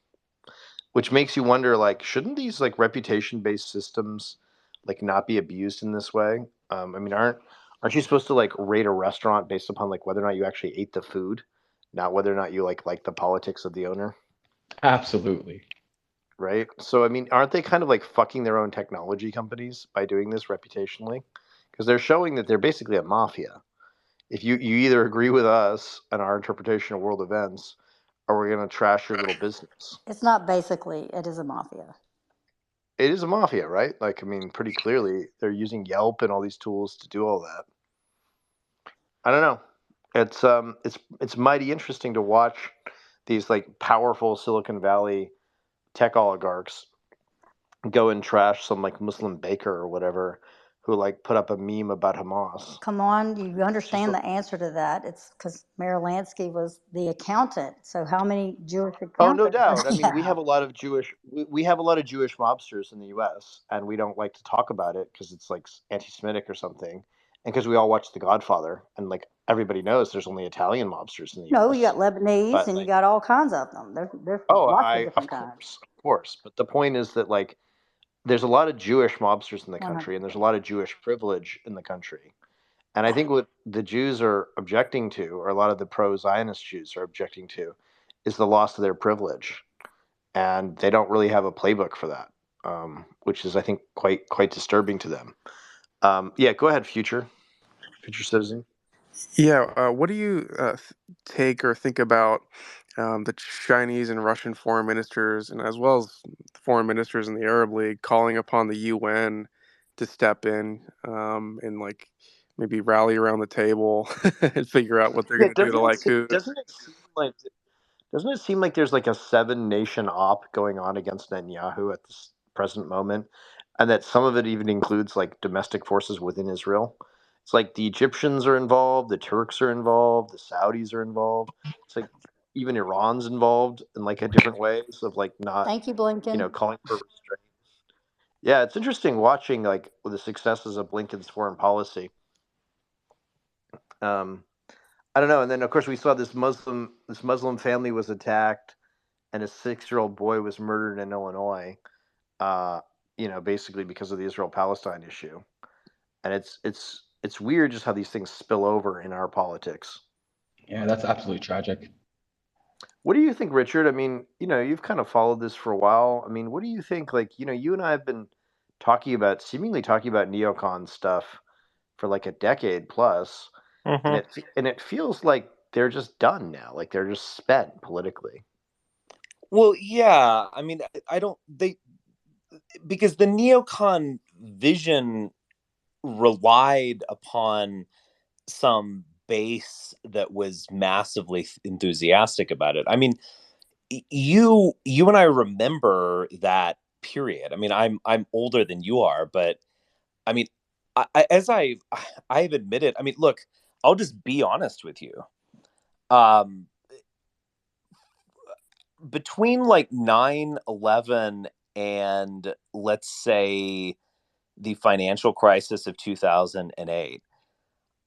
which makes you wonder like shouldn't these like reputation based systems like not be abused in this way? I mean, aren't you supposed to like rate a restaurant based upon like whether or not you actually ate the food, not whether or not you like the politics of the owner? Absolutely. Right. So I mean, aren't they kind of like fucking their own technology companies by doing this reputationally? Because they're showing that they're basically a mafia. If you either agree with us and our interpretation of world events, or we're gonna trash your little business. It's not basically, it is a mafia. It is a mafia, right? Like, I mean, pretty clearly they're using Yelp and all these tools to do all that. I don't know. It's mighty interesting to watch these like powerful Silicon Valley tech oligarchs go and trash some like Muslim baker or whatever who like put up a meme about Hamas. Come on, you It's just understand the answer to that. It's because Mayor Lansky was the accountant. So how many Jewish oh, no accountants doubt. does I he mean, we have? have a lot of we have a lot of Jewish mobsters in the U.S. and we don't like to talk about it because it's like anti-Semitic or something, and because we all watch The Godfather and like everybody knows there's only Italian mobsters in the No, you U.S. got Lebanese But and you like, got all kinds of them. There's oh, lots of I different kinds. of course. But the point is that like there's a lot of Jewish mobsters in the country, and there's a 100%. lot of Jewish privilege in the country. And I think what the Jews are objecting to, or a lot of the pro-Zionist Jews are objecting to, is the loss of their privilege, and they don't really have a playbook for that, which is, I think, quite disturbing to them. Yeah, go ahead, future citizen. Yeah, what do you take or think about the Chinese and Russian foreign ministers, and as well as foreign ministers in the Arab League, calling upon the UN to step in and like maybe rally around the table and figure out what they're Yeah, going to do to like who? doesn't it seem like there's like a 7 nation op going on against Netanyahu at this present moment, and that some of it even includes like domestic forces within Israel? It's like the Egyptians are involved, the Turks are involved, the Saudis are involved. It's like even Iran's involved in like a different ways of like not, Thank you, Blinken. calling for restraint. Yeah, it's interesting watching like the successes of Blinken's foreign policy. Um, I don't know. And then of course we saw this Muslim family was attacked, and a 6-year-old boy was murdered in Illinois. Uh, basically because of the Israel-Palestine issue. And it's weird just how these things spill over in our politics. Yeah, that's absolutely tragic. What do you think, Richard? I mean, you've kind of followed this for a while. I mean, what do you think? Like, you and I have been seemingly talking about neocon stuff for like a decade plus, and it feels like they're just done now. Like they're just spent politically. Well, yeah. I mean, I don't because the neocon vision relied upon some base that was massively enthusiastic about it. I mean, you and I remember that period. I mean, I'm older than you are, but I mean, as I've admitted, I mean, look, I'll just be honest with you. Between like 9/11 and let's say the financial crisis of 2008,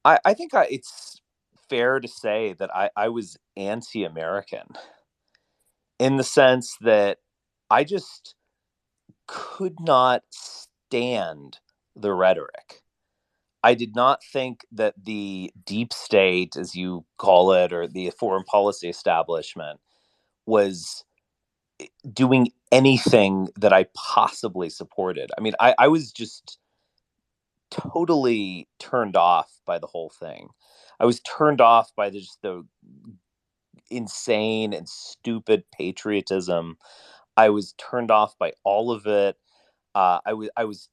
I think it's fair to say that I was anti-American in the sense that I just could not stand the rhetoric. I did not think that the deep state, as you call it, or the foreign policy establishment, was doing anything that I possibly supported. I mean, I was just totally turned off by the whole thing. I was turned off by just the insane and stupid patriotism. I was turned off by all of it. I was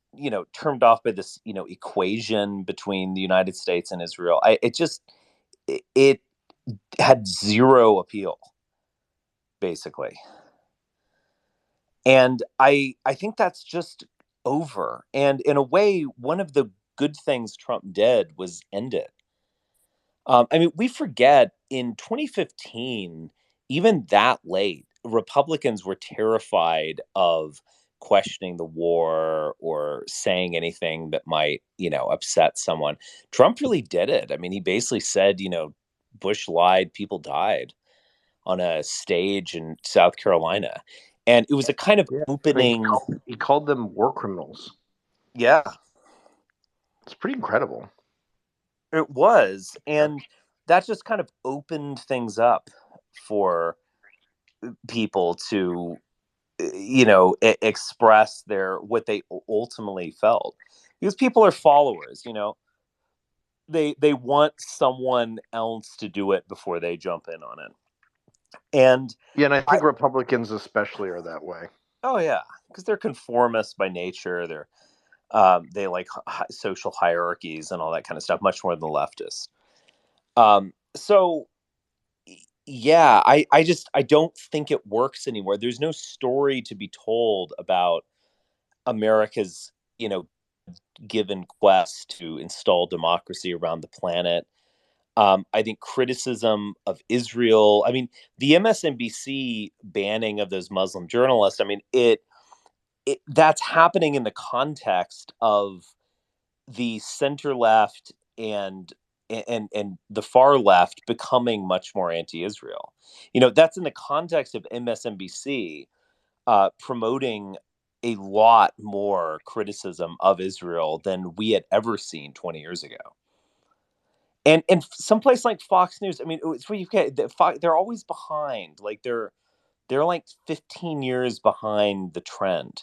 turned off by this equation between the United States and Israel. It had zero appeal, basically. And I think that's just over. And in a way, one of the good things Trump did was end it. I mean, we forget in 2015, even that late, Republicans were terrified of questioning the war or saying anything that might, upset someone. Trump really did it. I mean, he basically said, Bush lied, people died on a stage in South Carolina. And it was a kind of Yeah. opening. He called them war criminals. Yeah, It's pretty incredible. it was. And that just kind of opened things up for people to express what they ultimately felt, because people are followers. They want someone else to do it before they jump in on it. And Yeah, and I think Republicans especially are that way. oh yeah, because they're conformists by nature. They like social hierarchies and all that kind of stuff much more than the leftists. So yeah, I don't think it works anymore. There's no story to be told about America's given quest to install democracy around the planet. I think criticism of Israel. I mean, the MSNBC banning of those Muslim journalists. I mean, that's happening in the context of the center left and the far left becoming much more anti-Israel. That's in the context of MSNBC promoting a lot more criticism of Israel than we had ever seen 20 years ago. And someplace like Fox News, I mean, it's where you get they're always behind. Like they're like 15 years behind the trend.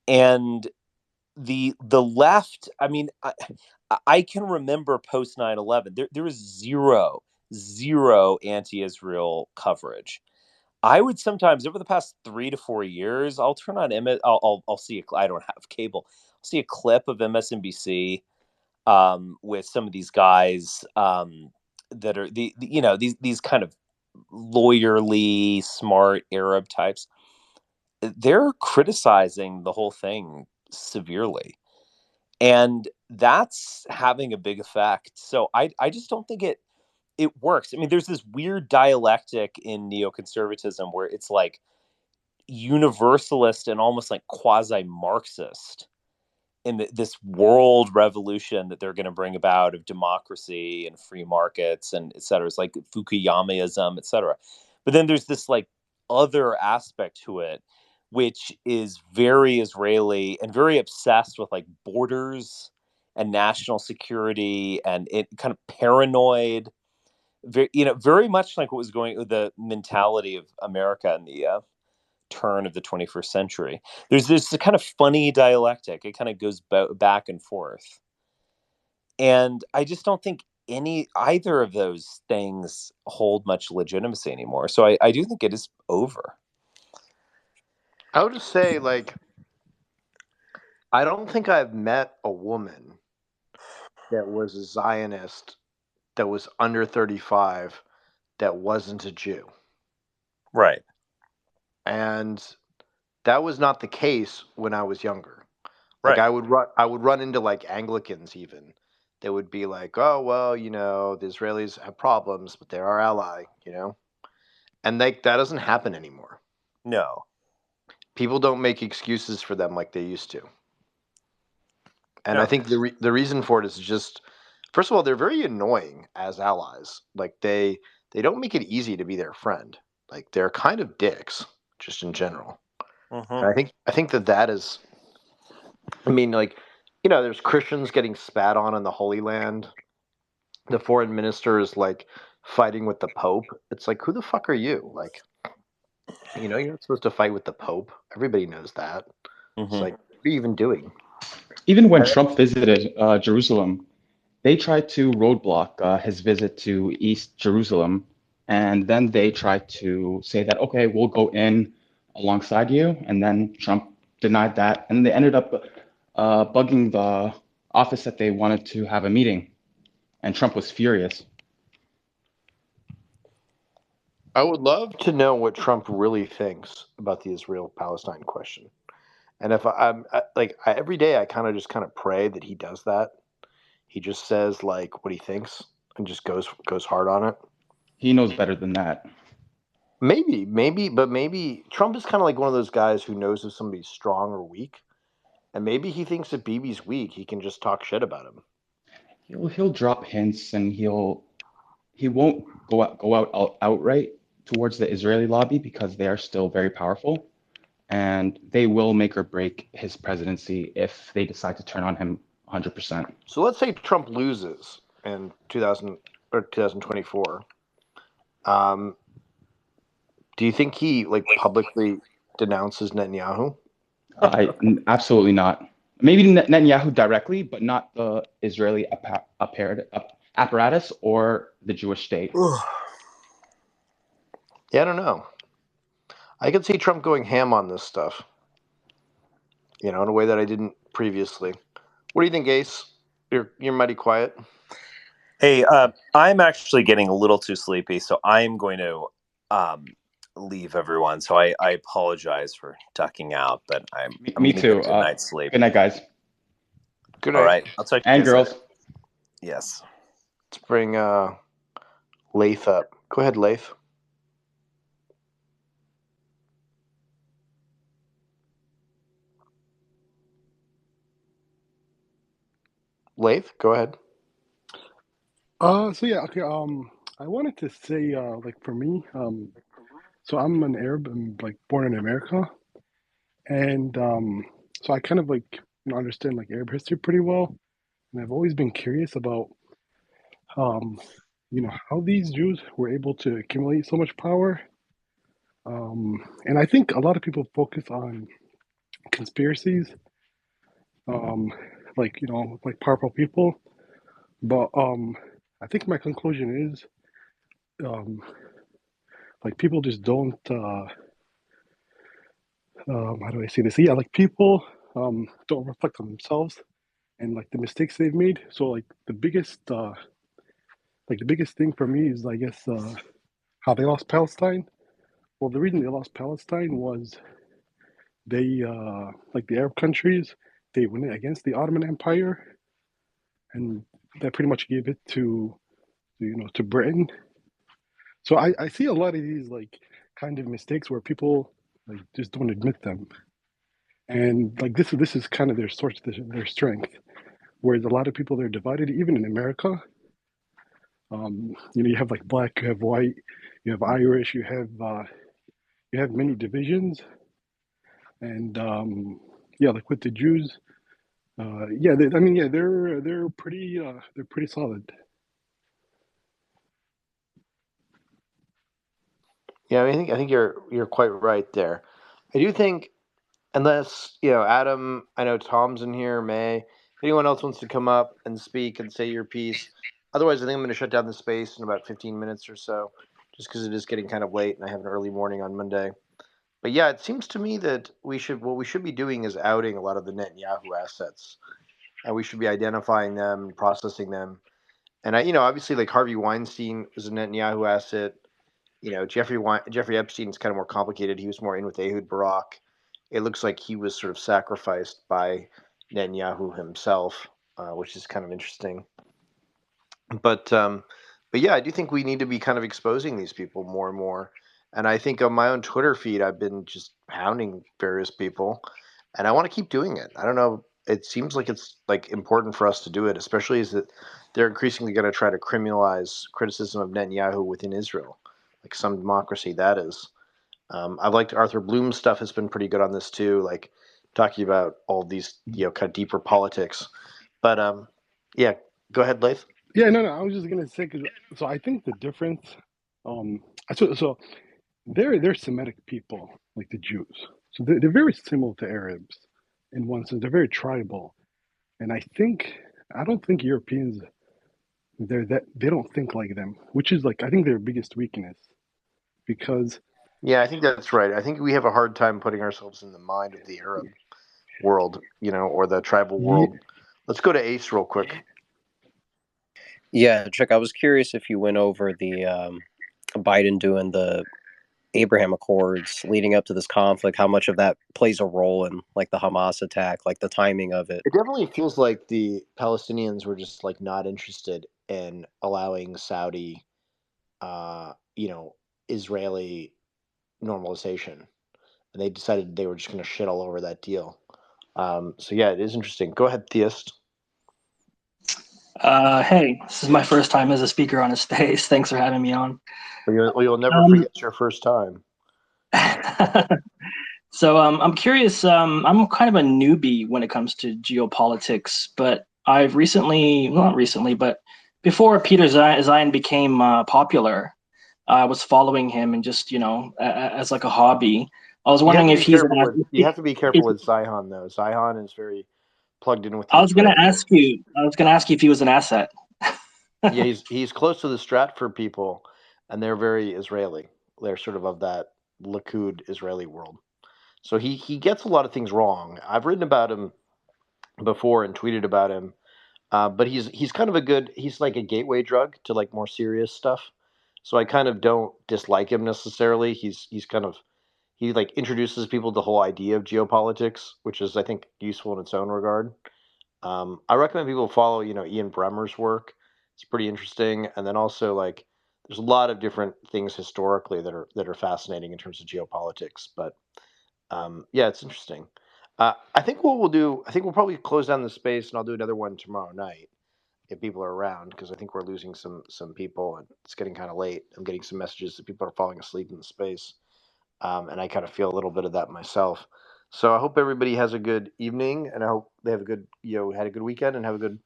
And the left, I mean, I can remember post 9/11, there was zero anti-Israel coverage. I would sometimes, over the past 3 to 4 years, I'll turn on I'll see I don't have cable. I'll see a clip of MSNBC with some of these guys that are these kind of lawyerly, smart Arab types. They're criticizing the whole thing severely, and that's having a big effect. So I just don't think it works. I mean, there's this weird dialectic in neoconservatism where it's like universalist and almost like quasi-Marxist in this world revolution that they're going to bring about of democracy and free markets and et cetera. It's like Fukuyamaism, et cetera. But then there's this like other aspect to it, which is very Israeli and very obsessed with like borders and national security, and it kind of paranoid, very much like what was going with the mentality of America in the turn of the 21st century. There's this kind of funny dialectic. It kind of goes back and forth. And I just don't think either of those things hold much legitimacy anymore. So I do think it is over. I would just say, like, I don't think I've met a woman that was a Zionist that was under 35 that wasn't a Jew. Right. And that was not the case when I was younger. Like, Right. I would run into like Anglicans even. They would be like, "Oh, well, the Israelis have problems, but they're our ally," And that doesn't happen anymore. No. People don't make excuses for them like they used to. And No. I think the reason for it is just, first of all, they're very annoying as allies. Like they don't make it easy to be their friend. Like they're kind of dicks, just in general. Mm-hmm. And I think that is, I mean, like there's Christians getting spat on in the Holy Land. The foreign minister is like fighting with the Pope. It's like, who the fuck are you? Like, you're not supposed to fight with the Pope. Everybody knows that. It's like, what are you even doing? Even when Trump visited Jerusalem, they tried to roadblock his visit to East Jerusalem, and then they tried to say that, okay, we'll go in alongside you, and then Trump denied that, and they ended up bugging the office that they wanted to have a meeting, and Trump was furious. I would love to know what Trump really thinks about the Israel-Palestine question. And if every day I kind of pray that he does that. He just says like what he thinks and just goes hard on it. He knows better than that. Maybe Trump is kind of like one of those guys who knows if somebody's strong or weak. And maybe he thinks if Bibi's weak, he can just talk shit about him. He'll drop hints, and he won't go out outright towards the Israeli lobby because they are still very powerful, and they will make or break his presidency if they decide to turn on him 100%. So let's say Trump loses in 2024. Do you think he publicly denounces Netanyahu? Absolutely not. Maybe Netanyahu directly, but not the Israeli apparatus or the Jewish state. Yeah, I don't know. I could see Trump going ham on this stuff, in a way that I didn't previously. What do you think, Ace? You're mighty quiet. Hey, I'm actually getting a little too sleepy, so I'm going to leave everyone. So I apologize for ducking out, but I'm Me too. Good night's sleep. Good night, guys. Good night. All right, I'll talk to you and guys girls. later. Yes. Let's bring Lath up. Go ahead, Lath. Lath, go ahead. So yeah, okay. I wanted to say, for me, so I'm an Arab. I'm born in America, and so I kind of understand Arab history pretty well, and I've always been curious about, um, how these Jews were able to accumulate so much power. And I think a lot of people focus on conspiracies, um, powerful people, but I think my conclusion is, um, people just don't. How do I say this? Yeah, people don't reflect on themselves and the mistakes they've made. So the biggest thing for me is, I guess, how they lost Palestine. Well, the reason they lost Palestine was they the Arab countries, they went against the Ottoman Empire, and that pretty much gave it to to Britain. So I see a lot of these kind of mistakes where people just don't admit them, and this is kind of their source, their strength. Whereas a lot of people, they're divided, even in America. You have black, you have white, you have Irish, you have many divisions, and yeah, with the Jews, yeah, they're pretty solid. Yeah, I think you're quite right there. I do think, unless Adam, I know Tom's in here, May. If anyone else wants to come up and speak and say your piece, otherwise I think I'm going to shut down the space in about 15 minutes or so, just because it is getting kind of late and I have an early morning on Monday. But yeah, it seems to me that what we should be doing is outing a lot of the Netanyahu assets, and we should be identifying them, processing them. And obviously, Harvey Weinstein was a Netanyahu asset. Jeffrey Epstein's kind of more complicated. He was more in with Ehud Barak. It looks like he was sort of sacrificed by Netanyahu himself, which is kind of interesting. But yeah, I do think we need to be kind of exposing these people more and more. And I think on my own Twitter feed, I've been just hounding various people, and I want to keep doing it. I don't know. It seems like it's important for us to do it, especially as that they're increasingly going to try to criminalize criticism of Netanyahu within Israel, like some democracy that is. I've liked Arthur Bloom's stuff has been pretty good on this too. talking about all these kind of deeper politics. But yeah, go ahead, Lath. Yeah, no, I was just gonna say, so I think the difference, so they're Semitic people, like the Jews. So they're very similar to Arabs in one sense. They're very tribal, and I don't think Europeans they don't think like them, which is like I think their biggest weakness because Yeah, I think that's right. I think we have a hard time putting ourselves in the mind of the Arab world, or the tribal ye- world. Let's go to Ace real quick. Yeah, Chuck, I was curious if you went over the Biden doing the Abraham Accords leading up to this conflict, how much of that plays a role in like the Hamas attack, like the timing of it. It definitely feels like the Palestinians were just like not interested in allowing Saudi, Israeli normalization, and they decided they were just going to shit all over that deal. So yeah, it is interesting. Go ahead, Theist. Hey, this is my first time as a speaker on a space. Thanks for having me on. You'll never Um, forget your first time. so I'm curious. I'm kind of a newbie when it comes to geopolitics, but I've recently, well, not recently, but before Peter Zion became popular, I was following him and just, as like a hobby. I was You have wondering to if be he's careful with you have to be careful if, with Zion though. Zion is very plugged in with the I was gonna Israeli ask world. you. I was gonna ask you if he was an asset. Yeah, he's close to the Stratford people, and they're very Israeli. They're sort of that Likud Israeli world. So he gets a lot of things wrong. I've written about him before and tweeted about him, but he's kind of he's like a gateway drug to like more serious stuff. So I kind of don't dislike him necessarily. He's kind of he like introduces people to the whole idea of geopolitics, which is I think useful in its own regard. I recommend people follow, Ian Bremmer's work. It's pretty interesting, and then also like there's a lot of different things historically that are fascinating in terms of geopolitics. But yeah, it's interesting. I think what we'll do, I think we'll probably close down the space, and I'll do another one tomorrow night if people are around, because I think we're losing some people, and it's getting kind of late. I'm getting some messages that people are falling asleep in the space, and I kind of feel a little bit of that myself. So I hope everybody has a good evening, and I hope they have a good, had a good weekend and have a good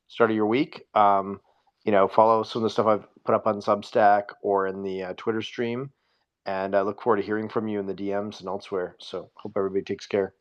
start of your week. Follow some of the stuff I've put up on Substack or in the Twitter stream, and I look forward to hearing from you in the DMs and elsewhere. So hope everybody takes care.